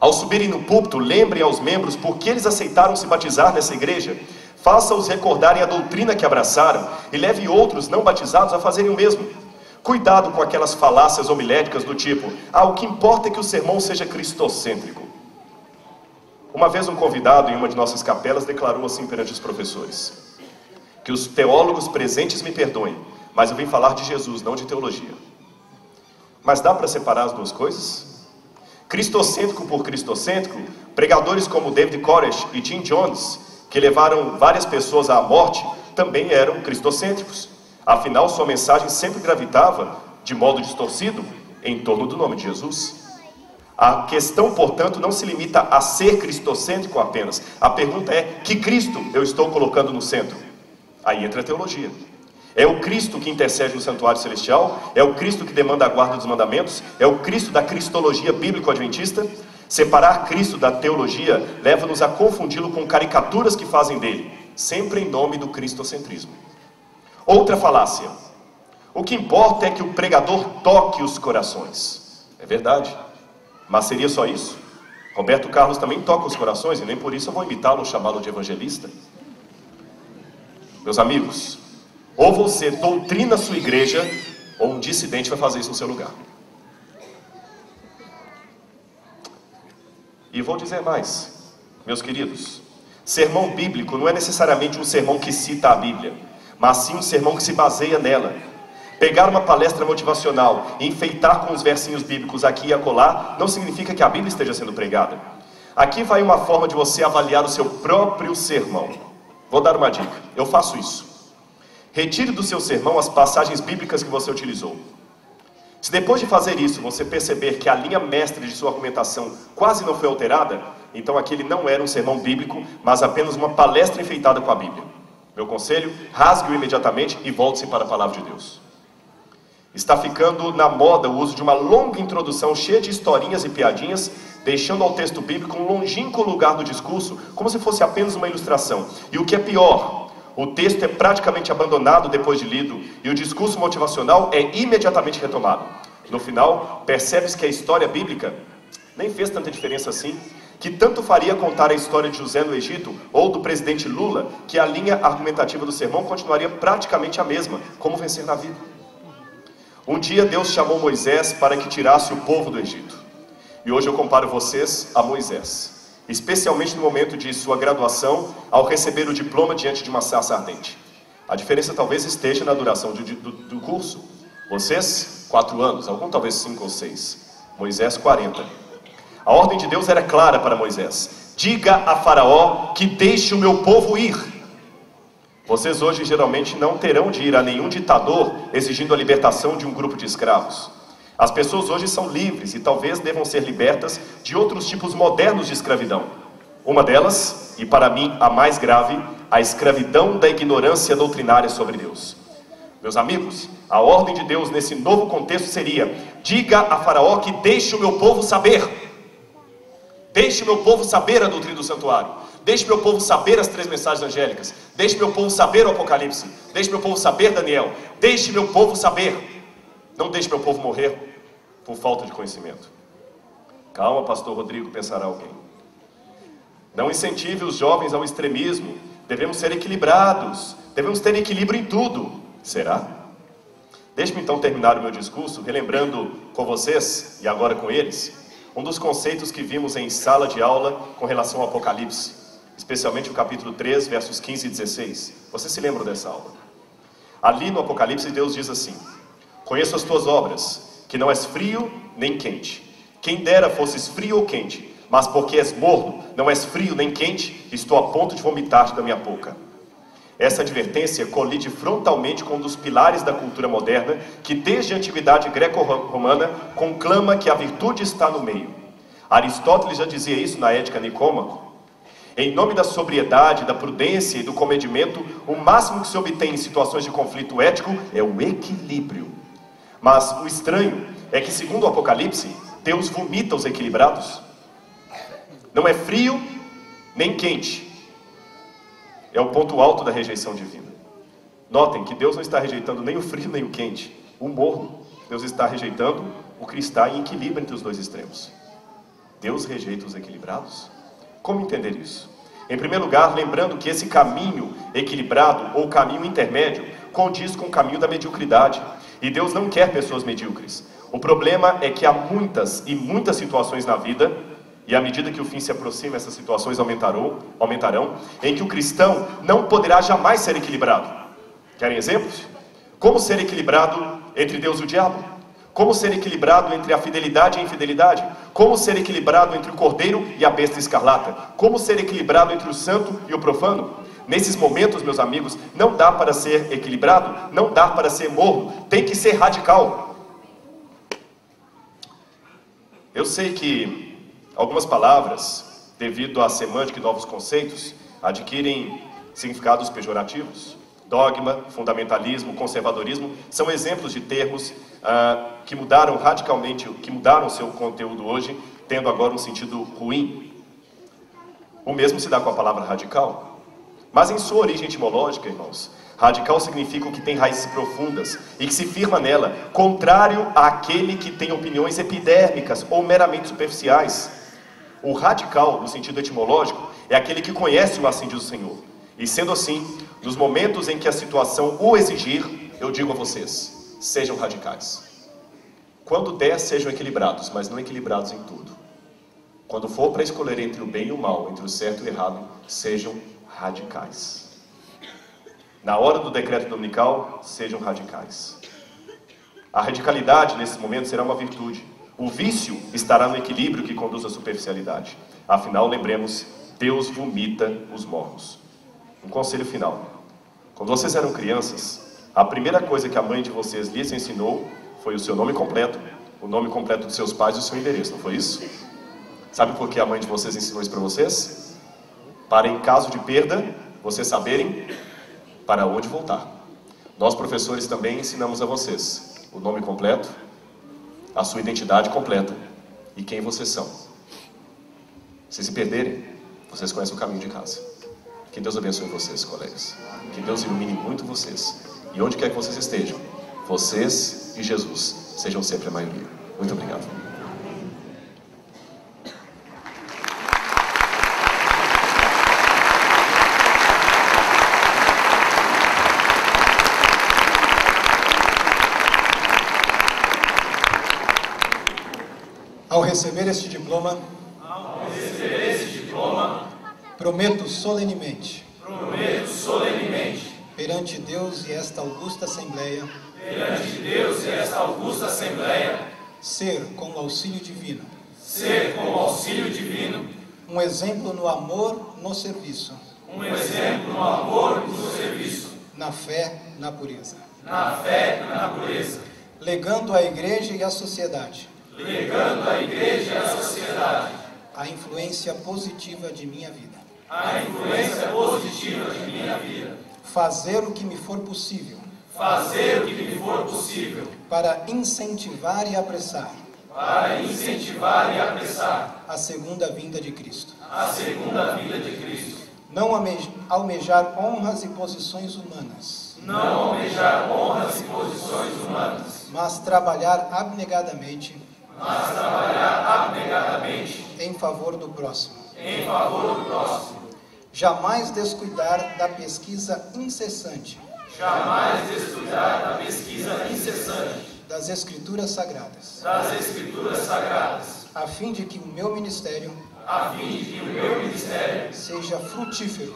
Ao subirem no púlpito, lembrem aos membros porque eles aceitaram se batizar nessa igreja. Faça-os recordarem a doutrina que abraçaram e leve outros não batizados a fazerem o mesmo. Cuidado com aquelas falácias homiléticas do tipo: o que importa é que o sermão seja cristocêntrico. Uma vez um convidado em uma de nossas capelas declarou assim perante os professores: que os teólogos presentes me perdoem, mas eu vim falar de Jesus, não de teologia. Mas dá para separar as duas coisas? Cristocêntrico por cristocêntrico, pregadores como David Koresh e Jim Jones, que levaram várias pessoas à morte, também eram cristocêntricos. Afinal, sua mensagem sempre gravitava, de modo distorcido, em torno do nome de Jesus. A questão, portanto, não se limita a ser cristocêntrico apenas. A pergunta é: que Cristo eu estou colocando no centro? Aí entra a teologia. É o Cristo que intercede no santuário celestial? É o Cristo que demanda a guarda dos mandamentos? É o Cristo da cristologia bíblico-adventista? Separar Cristo da teologia leva-nos a confundi-lo com caricaturas que fazem dele, sempre em nome do cristocentrismo. Outra falácia: o que importa é que o pregador toque os corações. É verdade, mas seria só isso? Roberto Carlos também toca os corações e nem por isso eu vou imitá-lo ou chamá-lo de evangelista. Meus amigos, ou você doutrina a sua igreja, ou um dissidente vai fazer isso no seu lugar. E vou dizer mais, meus queridos: sermão bíblico não é necessariamente um sermão que cita a Bíblia, mas sim um sermão que se baseia nela. Pegar uma palestra motivacional e enfeitar com os versinhos bíblicos aqui e acolá não significa que a Bíblia esteja sendo pregada. Aqui vai uma forma de você avaliar o seu próprio sermão. Vou dar uma dica, eu faço isso. Retire do seu sermão as passagens bíblicas que você utilizou. Se depois de fazer isso você perceber que a linha mestra de sua argumentação quase não foi alterada, então aquele não era um sermão bíblico, mas apenas uma palestra enfeitada com a Bíblia. Meu conselho: rasgue-o imediatamente e volte-se para a palavra de Deus. Está ficando na moda o uso de uma longa introdução cheia de historinhas e piadinhas, deixando ao texto bíblico um longínquo lugar no discurso, como se fosse apenas uma ilustração. E o que é pior, o texto é praticamente abandonado depois de lido, e o discurso motivacional é imediatamente retomado. No final, percebe-se que a história bíblica nem fez tanta diferença assim, que tanto faria contar a história de José no Egito, ou do presidente Lula, que a linha argumentativa do sermão continuaria praticamente a mesma: como vencer na vida. Um dia Deus chamou Moisés para que tirasse o povo do Egito. E hoje eu comparo vocês a Moisés, especialmente no momento de sua graduação, ao receber o diploma diante de uma sarça ardente. A diferença talvez esteja na duração do curso. Vocês, 4 anos, algum talvez 5 ou 6. Moisés, 40. A ordem de Deus era clara para Moisés: diga a Faraó que deixe o meu povo ir. Vocês hoje geralmente não terão de ir a nenhum ditador exigindo a libertação de um grupo de escravos. As pessoas hoje são livres e talvez devam ser libertas de outros tipos modernos de escravidão. Uma delas, e para mim a mais grave, a escravidão da ignorância doutrinária sobre Deus. Meus amigos, a ordem de Deus nesse novo contexto seria: diga a Faraó que deixe o meu povo saber. Deixe o meu povo saber a doutrina do santuário. Deixe o meu povo saber as 3 mensagens angélicas. Deixe o meu povo saber o Apocalipse. Deixe o meu povo saber Daniel. Deixe o meu povo saber. Não deixe meu povo morrer por falta de conhecimento. Calma, pastor Rodrigo, pensará alguém. Não incentive os jovens ao extremismo. Devemos ser equilibrados. Devemos ter equilíbrio em tudo. Será? Deixe-me então terminar o meu discurso relembrando com vocês, e agora com eles, um dos conceitos que vimos em sala de aula com relação ao Apocalipse, especialmente o capítulo 3, versos 15 e 16. Vocês se lembram dessa aula? Ali no Apocalipse Deus diz assim: conheço as tuas obras, que não és frio nem quente. Quem dera fosses frio ou quente, mas porque és morno, não és frio nem quente, estou a ponto de vomitar-te da minha boca. Essa advertência colide frontalmente com um dos pilares da cultura moderna, que desde a antiguidade greco-romana conclama que a virtude está no meio. Aristóteles já dizia isso na Ética Nicômaco. Em nome da sobriedade, da prudência e do comedimento, o máximo que se obtém em situações de conflito ético é o equilíbrio. Mas o estranho é que, segundo o Apocalipse, Deus vomita os equilibrados. Não é frio nem quente. É o ponto alto da rejeição divina. Notem que Deus não está rejeitando nem o frio nem o quente, o morno. Deus está rejeitando o que está em equilíbrio entre os dois extremos. Deus rejeita os equilibrados? Como entender isso? Em primeiro lugar, lembrando que esse caminho equilibrado ou caminho intermédio condiz com o caminho da mediocridade. E Deus não quer pessoas medíocres. O problema é que há muitas e muitas situações na vida, e à medida que o fim se aproxima, essas situações aumentarão, em que o cristão não poderá jamais ser equilibrado. Querem exemplos? Como ser equilibrado entre Deus e o diabo? Como ser equilibrado entre a fidelidade e a infidelidade? Como ser equilibrado entre o cordeiro e a besta escarlata? Como ser equilibrado entre o santo e o profano? Nesses momentos, meus amigos, não dá para ser equilibrado, não dá para ser morno, tem que ser radical. Eu sei que algumas palavras, devido à semântica e novos conceitos, adquirem significados pejorativos. Dogma, fundamentalismo, conservadorismo são exemplos de termos que mudaram radicalmente, que mudaram seu conteúdo hoje, tendo agora um sentido ruim. O mesmo se dá com a palavra radical. Mas em sua origem etimológica, irmãos, radical significa o que tem raízes profundas e que se firma nela, contrário àquele que tem opiniões epidérmicas ou meramente superficiais. O radical, no sentido etimológico, é aquele que conhece o assim diz o Senhor. E sendo assim, nos momentos em que a situação o exigir, eu digo a vocês, sejam radicais. Quando der, sejam equilibrados, mas não equilibrados em tudo. Quando for para escolher entre o bem e o mal, entre o certo e o errado, sejam radicais. Na hora do decreto dominical, sejam radicais. A radicalidade, nesse momento, será uma virtude. O vício estará no equilíbrio que conduz à superficialidade. Afinal, lembremos, Deus vomita os mornos. Um conselho final. Quando vocês eram crianças, a primeira coisa que a mãe de vocês lhes ensinou foi o seu nome completo, o nome completo dos seus pais e o seu endereço, não foi isso? Sabe por que a mãe de vocês ensinou isso para vocês? Para, em caso de perda, vocês saberem para onde voltar. Nós, professores, também ensinamos a vocês o nome completo, a sua identidade completa e quem vocês são. Se se perderem, vocês conhecem o caminho de casa. Que Deus abençoe vocês, colegas. Que Deus ilumine muito vocês. E onde quer que vocês estejam, vocês e Jesus sejam sempre a maioria. Muito obrigado. Ao receber este diploma, prometo solenemente, perante Deus e esta augusta Assembleia, ser, com o auxílio divino, um exemplo no amor, no serviço, na fé, na pureza, legando à Igreja e à sociedade a influência positiva de minha vida. Fazer o que me for possível para incentivar e apressar a segunda vinda de Cristo. Não almejar honras e posições humanas, mas trabalhar abnegadamente em favor do próximo. Jamais descuidar da pesquisa incessante das Escrituras Sagradas, a fim de que o meu ministério seja frutífero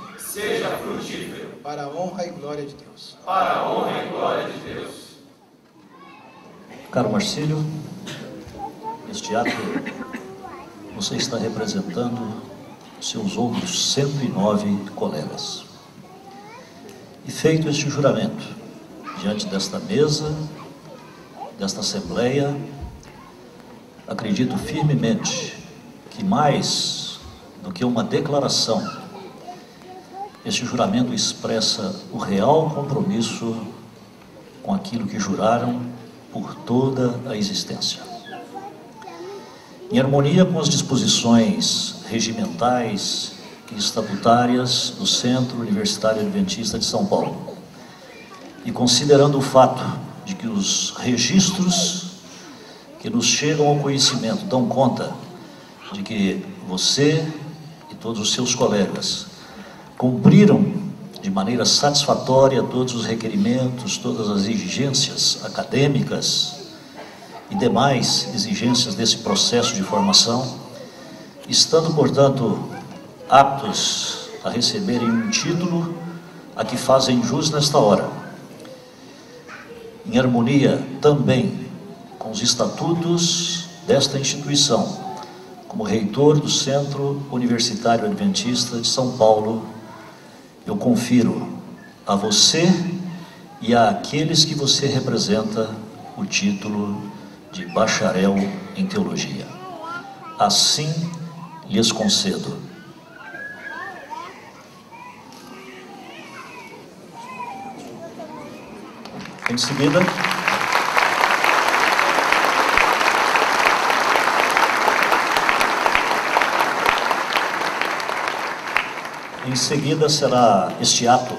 para a honra e glória de Deus. Caro Marcílio, neste ato você está representando seus outros 109 colegas. E feito este juramento, diante desta mesa, desta Assembleia, acredito firmemente que mais do que uma declaração, este juramento expressa o real compromisso com aquilo que juraram por toda a existência. Em harmonia com as disposições regimentais e estatutárias do Centro Universitário Adventista de São Paulo, e considerando o fato de que os registros que nos chegam ao conhecimento dão conta de que você e todos os seus colegas cumpriram de maneira satisfatória todos os requerimentos, todas as exigências acadêmicas e demais exigências desse processo de formação, estando, portanto, aptos a receberem um título a que fazem jus nesta hora, em harmonia também com os estatutos desta instituição, como reitor do Centro Universitário Adventista de São Paulo, eu confiro a você e àqueles que você representa o título de bacharel em teologia. Assim lhes concedo. Em seguida, este ato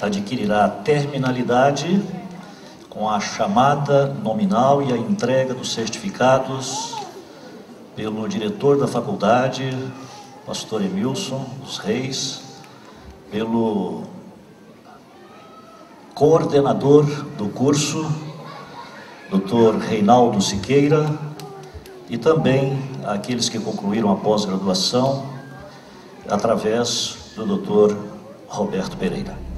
adquirirá terminalidade com a chamada nominal e a entrega dos certificados pelo diretor da faculdade, pastor Emilson dos Reis, pelo coordenador do curso, Dr. Reinaldo Siqueira, e também aqueles que concluíram a pós-graduação através do Dr. Roberto Pereira.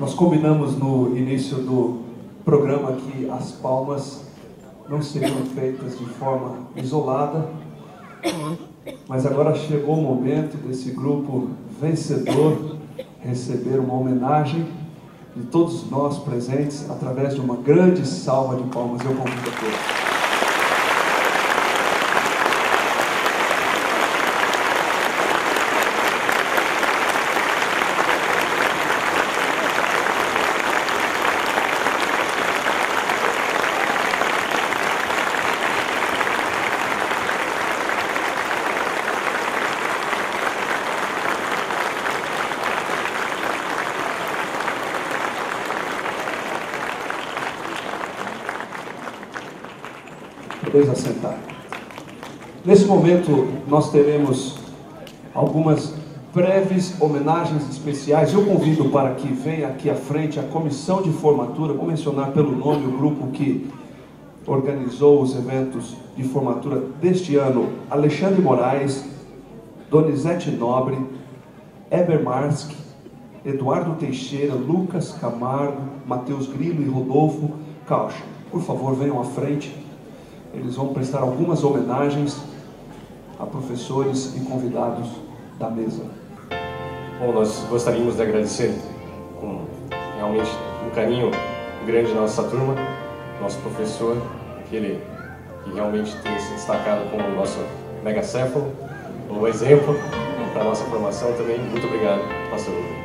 Nós combinamos no início do programa que as palmas não seriam feitas de forma isolada, mas agora chegou o momento desse grupo vencedor receber uma homenagem de todos nós presentes através de uma grande salva de palmas. Eu convido a todos. Podeis assentar. Nesse momento, nós teremos algumas breves homenagens especiais. Eu convido para que venha aqui à frente a comissão de formatura. Vou mencionar pelo nome o grupo que organizou os eventos de formatura deste ano: Alexandre Moraes, Donizete Nobre, Eber Marsk, Eduardo Teixeira, Lucas Camargo, Matheus Grilo e Rodolfo Caucha. Por favor, venham à frente. Eles vão prestar algumas homenagens a professores e convidados da mesa. Bom, nós gostaríamos de agradecer com realmente um carinho grande na nossa turma, nosso professor, aquele que realmente tem se destacado como o nosso megacéfalo, um exemplo para a nossa formação também. Muito obrigado, pastor Hugo.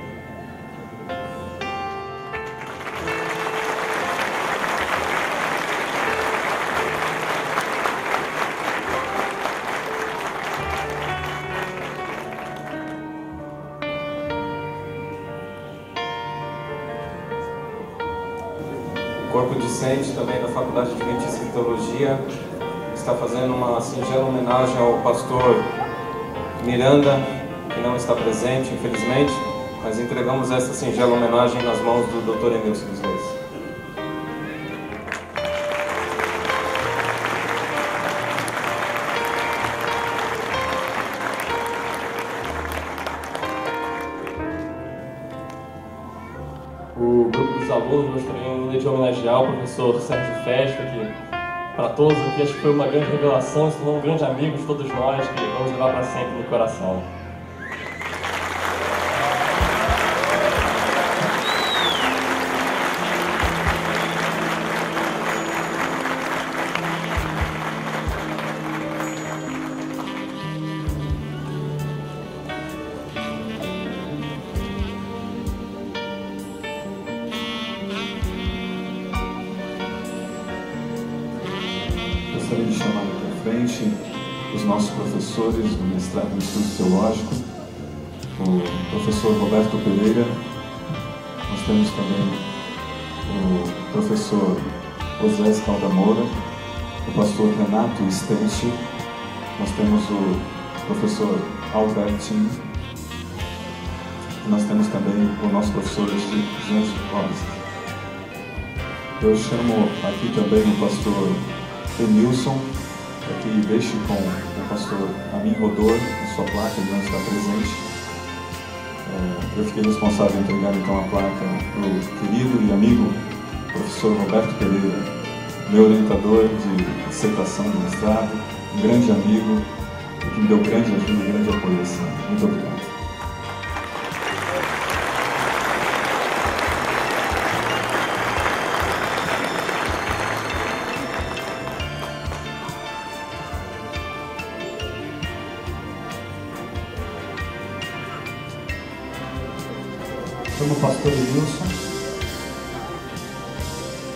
Corpo discente também da Faculdade Adventista de Teologia está fazendo uma singela homenagem ao pastor Miranda, que não está presente, infelizmente, mas entregamos essa singela homenagem nas mãos do Dr. Emilson dos Reis. O grupo dos alunos gostaria de homenagear o professor Sérgio Festa, que para todos aqui acho que foi uma grande revelação, se tornou um grande amigo de todos nós, que vamos levar para sempre no coração. Gostaria de chamar aqui à frente os nossos professores do mestrado em Estudo Teológico, o professor Roberto Pereira. Nós temos também o professor Osés Caldamoura, o pastor Renato Stenchi, nós temos o professor Albertinho, e nós temos também o nosso professor Jean Robson. Eu chamo aqui também o pastor Emilson, para que deixe com o pastor Amin Rodor a sua placa, ele não está presente. Eu fiquei responsável em entregar então a placa para o querido e amigo professor Roberto Pereira, meu orientador de dissertação de mestrado, um grande amigo, que me deu grande ajuda e grande apoio esse ano. Muito obrigado. Chamo o pastor Edilson.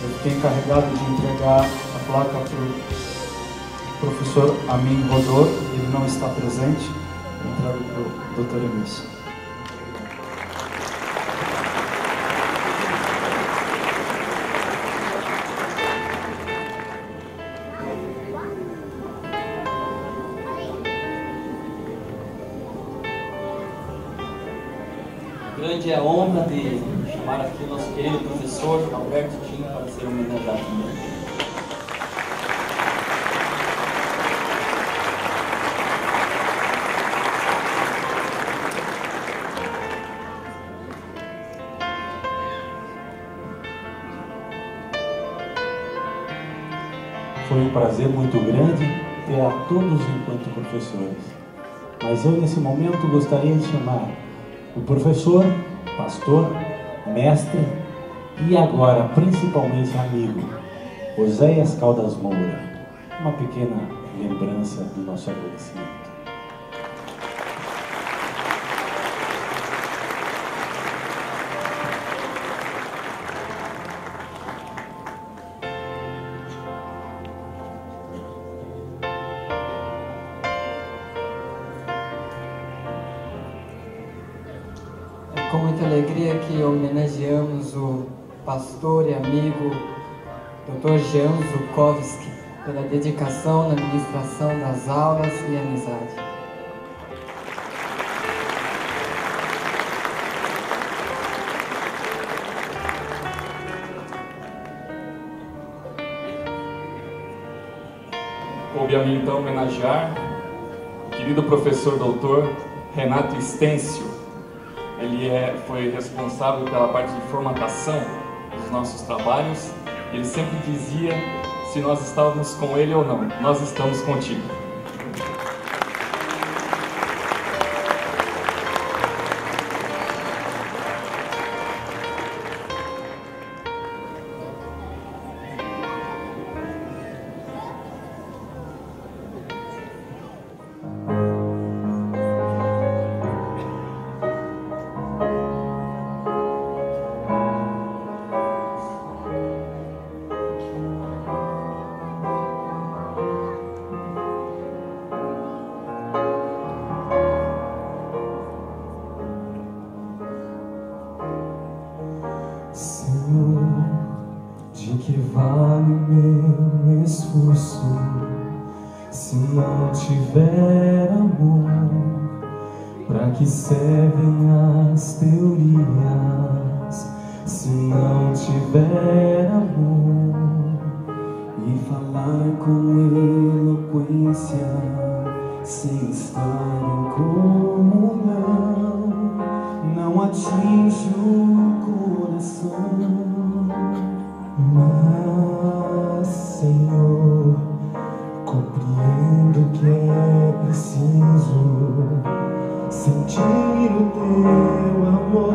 Eu fiquei encarregado de entregar a placa para o professor Amin Rodor, ele não está presente. Eu entrego para o Dr. Emilson. Grande é a honra de chamar aqui o nosso querido professor Alberto Tim para ser homenageado também. Foi um prazer muito grande ter a todos enquanto professores. Mas eu, nesse momento, gostaria de chamar o professor, pastor, mestre e agora, principalmente, amigo, Oséias Caldas Moura. Uma pequena lembrança do nosso agradecimento. Com muita alegria que homenageamos o pastor e amigo Dr. Jean Zukovski pela dedicação na administração das aulas e amizade. Coube a mim então homenagear o querido professor doutor Renato Estêncio. Ele foi responsável pela parte de formatação dos nossos trabalhos. Ele sempre dizia se nós estávamos com ele ou não. Nós estamos contigo. Senhor, de que vale o meu esforço se não tiver amor? Para que servem as teorias se não tiver amor? E falar com eloquência sem estar em comunhão não atinge o coração. Mas, Senhor, compreendo que é preciso sentir o teu amor.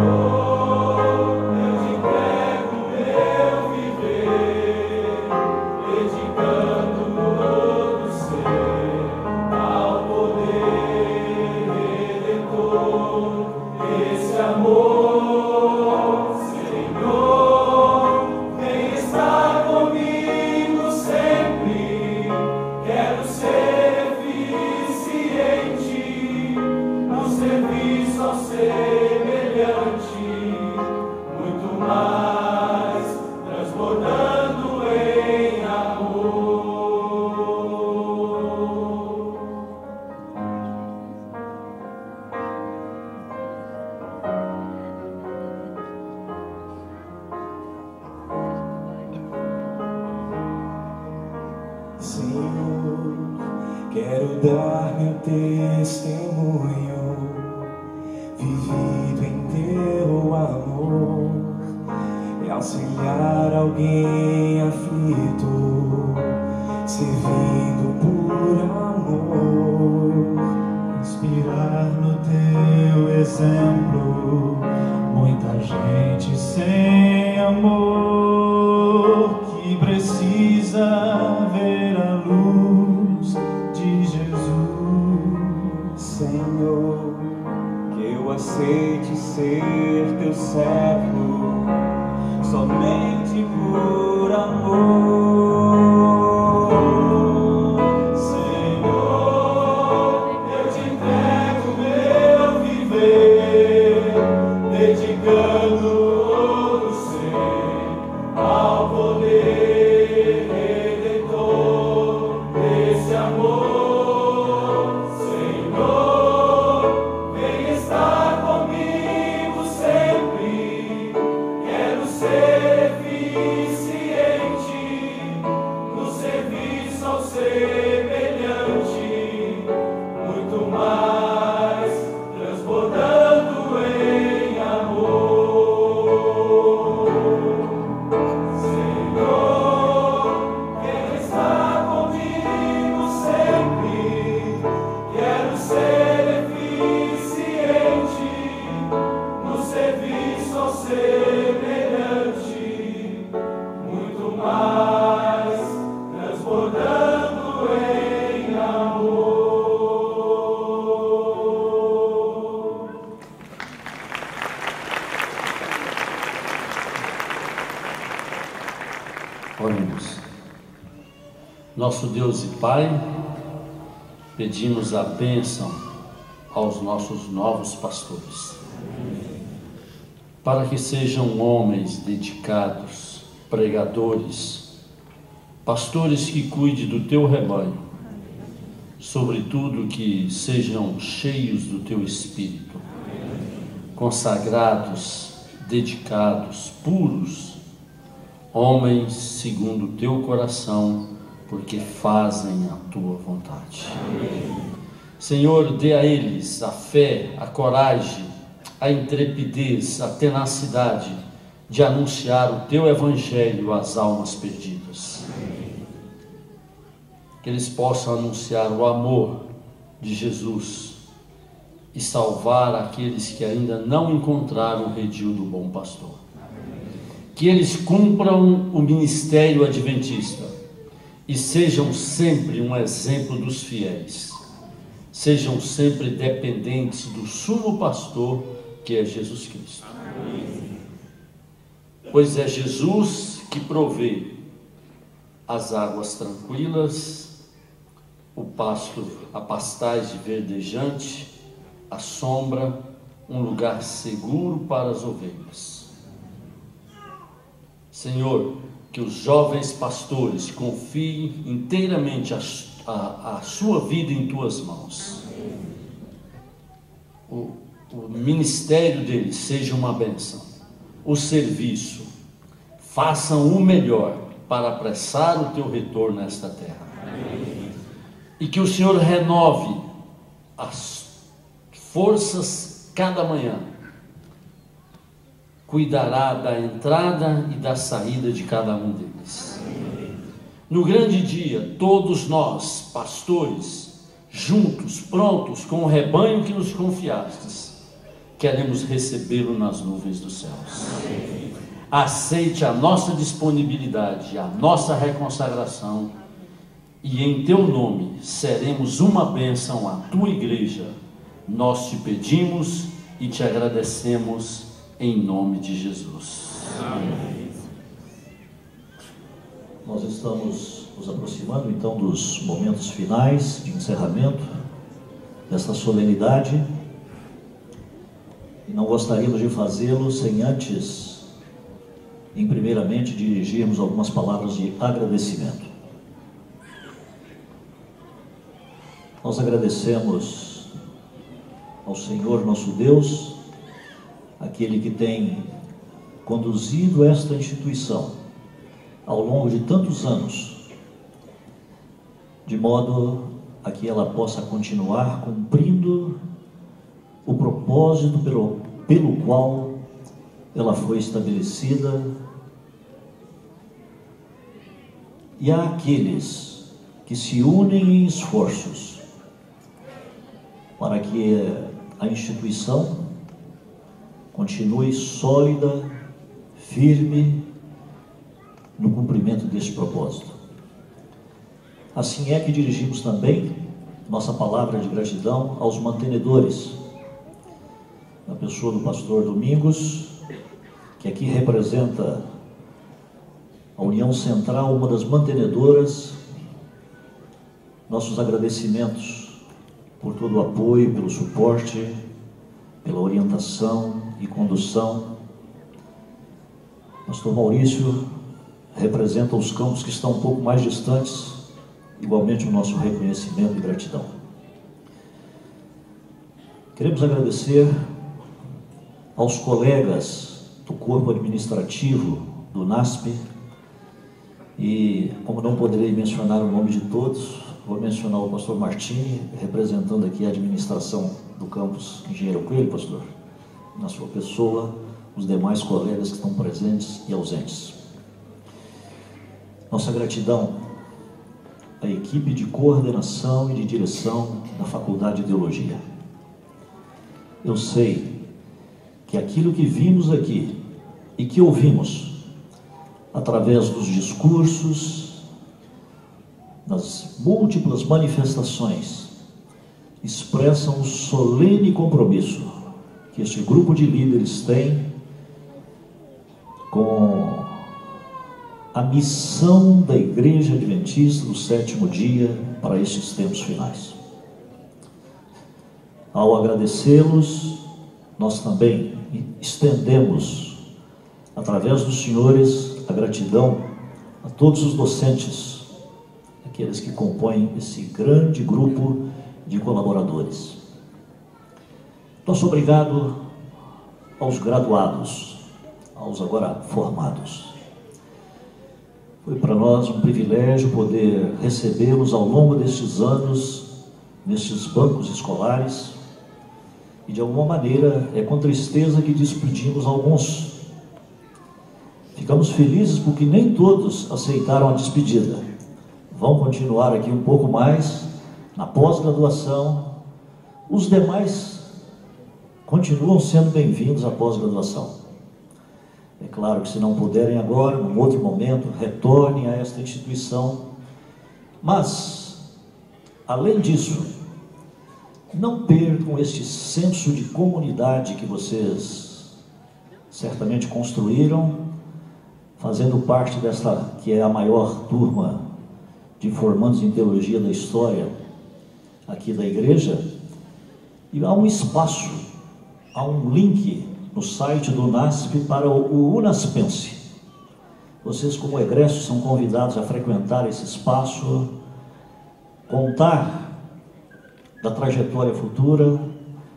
Senhor, eu te entrego meu viver, dedicando todo ser ao poder redentor desse amor. Senhor, vem estar comigo sempre. Quero ser eficiente no serviço ao semelhante, muito mais transbordando em amor. Senhor, quero dar meu testemunho, vivido em teu amor, e auxiliar alguém aflito, servindo por amor. Inspirar no teu exemplo muita gente sem amor, que precisa ver a luz de Jesus. Senhor, que eu aceite ser teu servo somente por amor. Senhor, eu te entrego meu viver, dedicando todo ser ao poder redentor desse amor. Senhor, vem estar comigo sempre. Quero ser eficiente Oremos. Nosso Deus e Pai, pedimos a bênção aos nossos novos pastores, para que sejam homens dedicados, pregadores, pastores que cuidem do teu rebanho, sobretudo que sejam cheios do teu Espírito, consagrados, dedicados, puros, homens segundo o teu coração, porque fazem a tua vontade. Senhor, dê a eles a fé, a coragem, a intrepidez, a tenacidade de anunciar o teu evangelho às almas perdidas. Que eles possam anunciar o amor de Jesus e salvar aqueles que ainda não encontraram o redil do bom pastor. Que eles cumpram o ministério adventista e sejam sempre um exemplo dos fiéis. Sejam sempre dependentes do sumo pastor, que é Jesus Cristo. Pois é Jesus que provê as águas tranquilas, o pasto, a pastagem verdejante, a sombra, um lugar seguro para as ovelhas. Senhor, que os jovens pastores confiem inteiramente a sua vida em tuas mãos. O ministério deles seja uma bênção. O serviço, façam o melhor para apressar o teu retorno nesta terra. E que o Senhor renove as forças cada manhã. Cuidará da entrada e da saída de cada um deles. No grande dia, todos nós, pastores, juntos, prontos, com o rebanho que nos confiastes, queremos recebê-lo nas nuvens dos céus. Aceite a nossa disponibilidade, a nossa reconsagração, e em teu nome seremos uma bênção à tua igreja. Nós te pedimos e te agradecemos em nome de Jesus. Amém. Nós estamos nos aproximando então dos momentos finais de encerramento desta solenidade, e não gostaríamos de fazê-lo sem antes, em primeiramente, dirigirmos algumas palavras de agradecimento. Nós agradecemos ao Senhor nosso Deus, aquele que tem conduzido esta instituição ao longo de tantos anos, de modo a que ela possa continuar cumprindo o propósito pelo qual ela foi estabelecida. E há aqueles que se unem em esforços para que a instituição continue sólida, firme no cumprimento deste propósito. Assim é que dirigimos também nossa palavra de gratidão aos mantenedores, na pessoa do pastor Domingos, que aqui representa a União Central, uma das mantenedoras. Nossos agradecimentos por todo o apoio, pelo suporte, pela orientação e condução. Pastor Maurício representa os campos que estão um pouco mais distantes, igualmente o nosso reconhecimento e gratidão. Queremos agradecer aos colegas do corpo administrativo do NASP, e como não poderei mencionar o nome de todos, vou mencionar o pastor Martini, representando aqui a administração do campus Engenheiro Coelho, pastor, na sua pessoa, os demais colegas que estão presentes e ausentes. Nossa gratidão à equipe de coordenação e de direção da Faculdade de Teologia. Eu sei que aquilo que vimos aqui e que ouvimos através dos discursos, das múltiplas manifestações, expressam o solene compromisso que este grupo de líderes tem com a missão da Igreja Adventista do Sétimo Dia para estes tempos finais. Ao agradecê-los, nós também estendemos, através dos senhores, a gratidão a todos os docentes, aqueles que compõem esse grande grupo de colaboradores. Nosso obrigado aos graduados, aos agora formados. Foi para nós um privilégio poder recebê-los ao longo destes anos, nestes bancos escolares, e de alguma maneira é com tristeza que despedimos alguns. Ficamos felizes porque nem todos aceitaram a despedida. Vão continuar aqui um pouco mais, na pós-graduação. Os demais continuam sendo bem-vindos à pós-graduação. É claro que se não puderem agora, num outro momento, retornem a esta instituição. Mas, além disso, não percam este senso de comunidade que vocês certamente construíram, fazendo parte desta, que é a maior turma de formandos em teologia da história aqui da igreja. E há um espaço, há um link no site do NASP para o Unaspense. Vocês, como egressos, são convidados a frequentar esse espaço, contar da trajetória futura,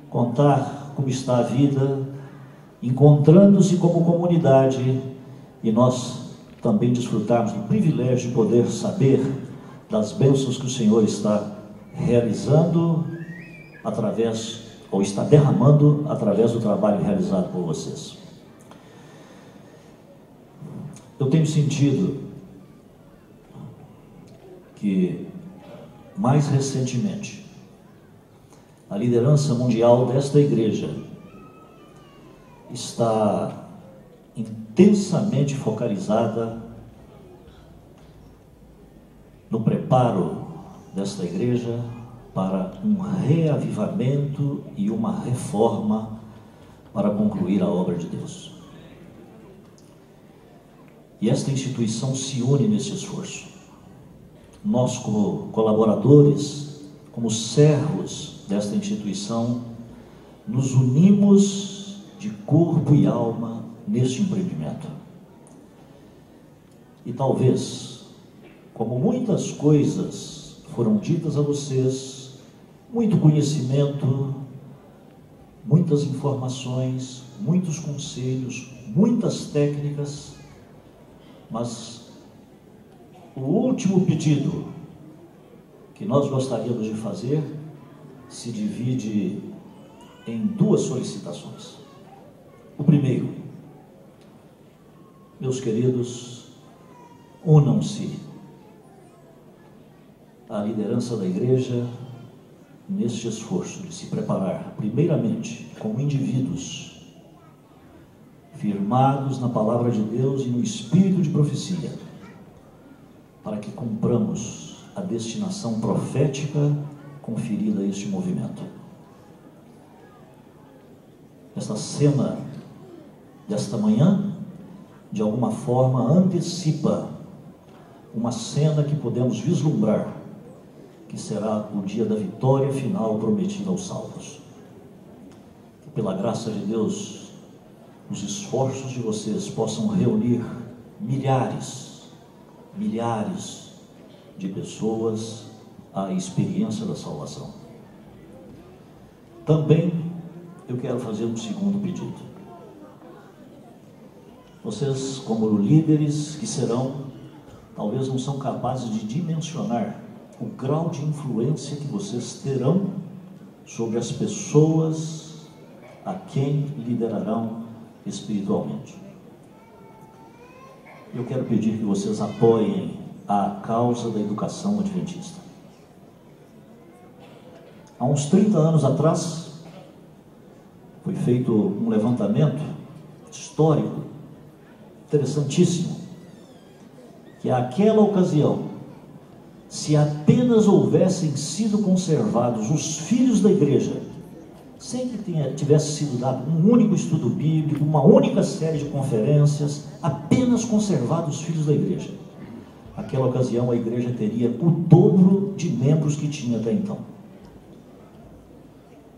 contar como está a vida, encontrando-se como comunidade, e nós também desfrutarmos do privilégio de poder saber das bênçãos que o Senhor está realizando através, ou está derramando através do trabalho realizado por vocês. Eu tenho sentido que, mais recentemente, a liderança mundial desta igreja está intensamente focalizada no preparo desta igreja para um reavivamento e uma reforma para concluir a obra de Deus. E esta instituição se une nesse esforço. Nós, como colaboradores, como servos desta instituição, nos unimos de corpo e alma neste empreendimento. E talvez, como muitas coisas foram ditas a vocês, muito conhecimento, muitas informações, muitos conselhos, muitas técnicas, mas o último pedido que nós gostaríamos de fazer se divide em duas solicitações. O primeiro, meus queridos, unam-se à liderança da igreja neste esforço de se preparar, primeiramente, como indivíduos firmados na palavra de Deus e no espírito de profecia, para que cumpramos a destinação profética conferida a este movimento. Esta cena desta manhã, de alguma forma, antecipa uma cena que podemos vislumbrar, que será o dia da vitória final prometida aos salvos. Que, pela graça de Deus, os esforços de vocês possam reunir milhares de pessoas à experiência da salvação. Também eu quero fazer um segundo pedido. Vocês, como líderes que serão, talvez não são capazes de dimensionar o grau de influência que vocês terão sobre as pessoas a quem liderarão espiritualmente. Eu quero pedir que vocês apoiem a causa da educação adventista. Há uns 30 anos atrás, foi feito um levantamento histórico, interessantíssimo, que àquela ocasião, se apenas houvessem sido conservados os filhos da igreja, sem que tivesse sido dado um único estudo bíblico, uma única série de conferências, apenas conservado os filhos da igreja. Naquela ocasião, a igreja teria o dobro de membros que tinha até então.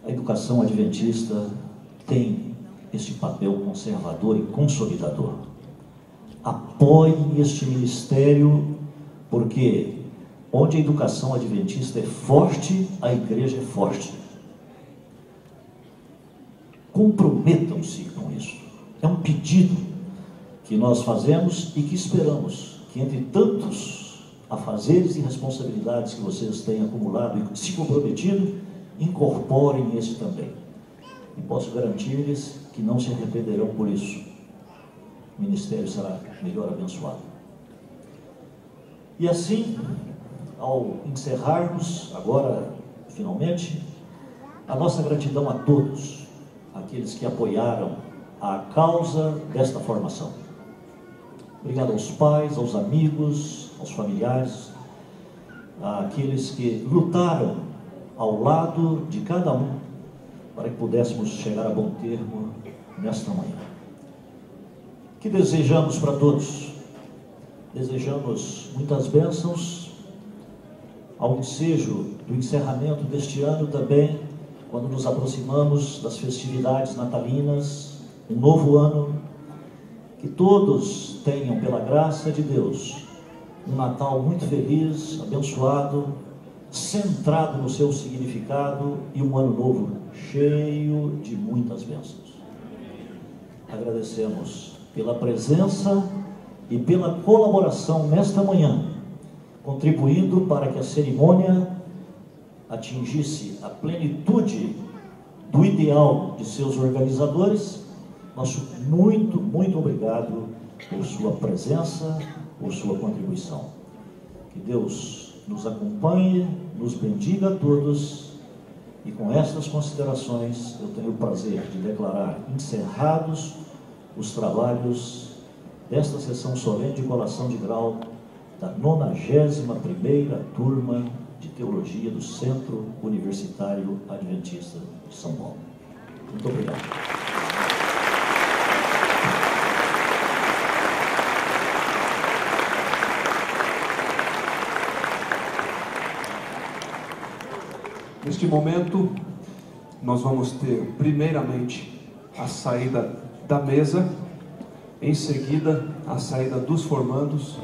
A educação adventista tem este papel conservador e consolidador. Apoie este ministério, porque onde a educação adventista é forte, a igreja é forte. Comprometam-se com isso. É um pedido que nós fazemos e que esperamos que, entre tantos afazeres e responsabilidades que vocês têm acumulado e se comprometido, incorporem esse também. E posso garantir-lhes que não se arrependerão por isso. O ministério será melhor abençoado. E assim, ao encerrarmos agora, finalmente, a nossa gratidão a todos, aqueles que apoiaram a causa desta formação. Obrigado aos pais, aos amigos, aos familiares, àqueles que lutaram ao lado de cada um para que pudéssemos chegar a bom termo nesta manhã. Que desejamos para todos? Desejamos muitas bênçãos ao ensejo do encerramento deste ano também, quando nos aproximamos das festividades natalinas, um novo ano, que todos tenham, pela graça de Deus, um Natal muito feliz, abençoado, centrado no seu significado, e um ano novo cheio de muitas bênçãos. Agradecemos pela presença e pela colaboração nesta manhã, contribuindo para que a cerimônia atingisse a plenitude do ideal de seus organizadores. Nosso muito, muito obrigado por sua presença, por sua contribuição. Que Deus nos acompanhe, nos bendiga a todos, e com estas considerações eu tenho o prazer de declarar encerrados os trabalhos desta sessão solene de colação de grau da 91ª turma de Teologia do Centro Universitário Adventista de São Paulo. Muito obrigado. Neste momento, nós vamos ter, primeiramente, a saída da mesa, em seguida, a saída dos formandos.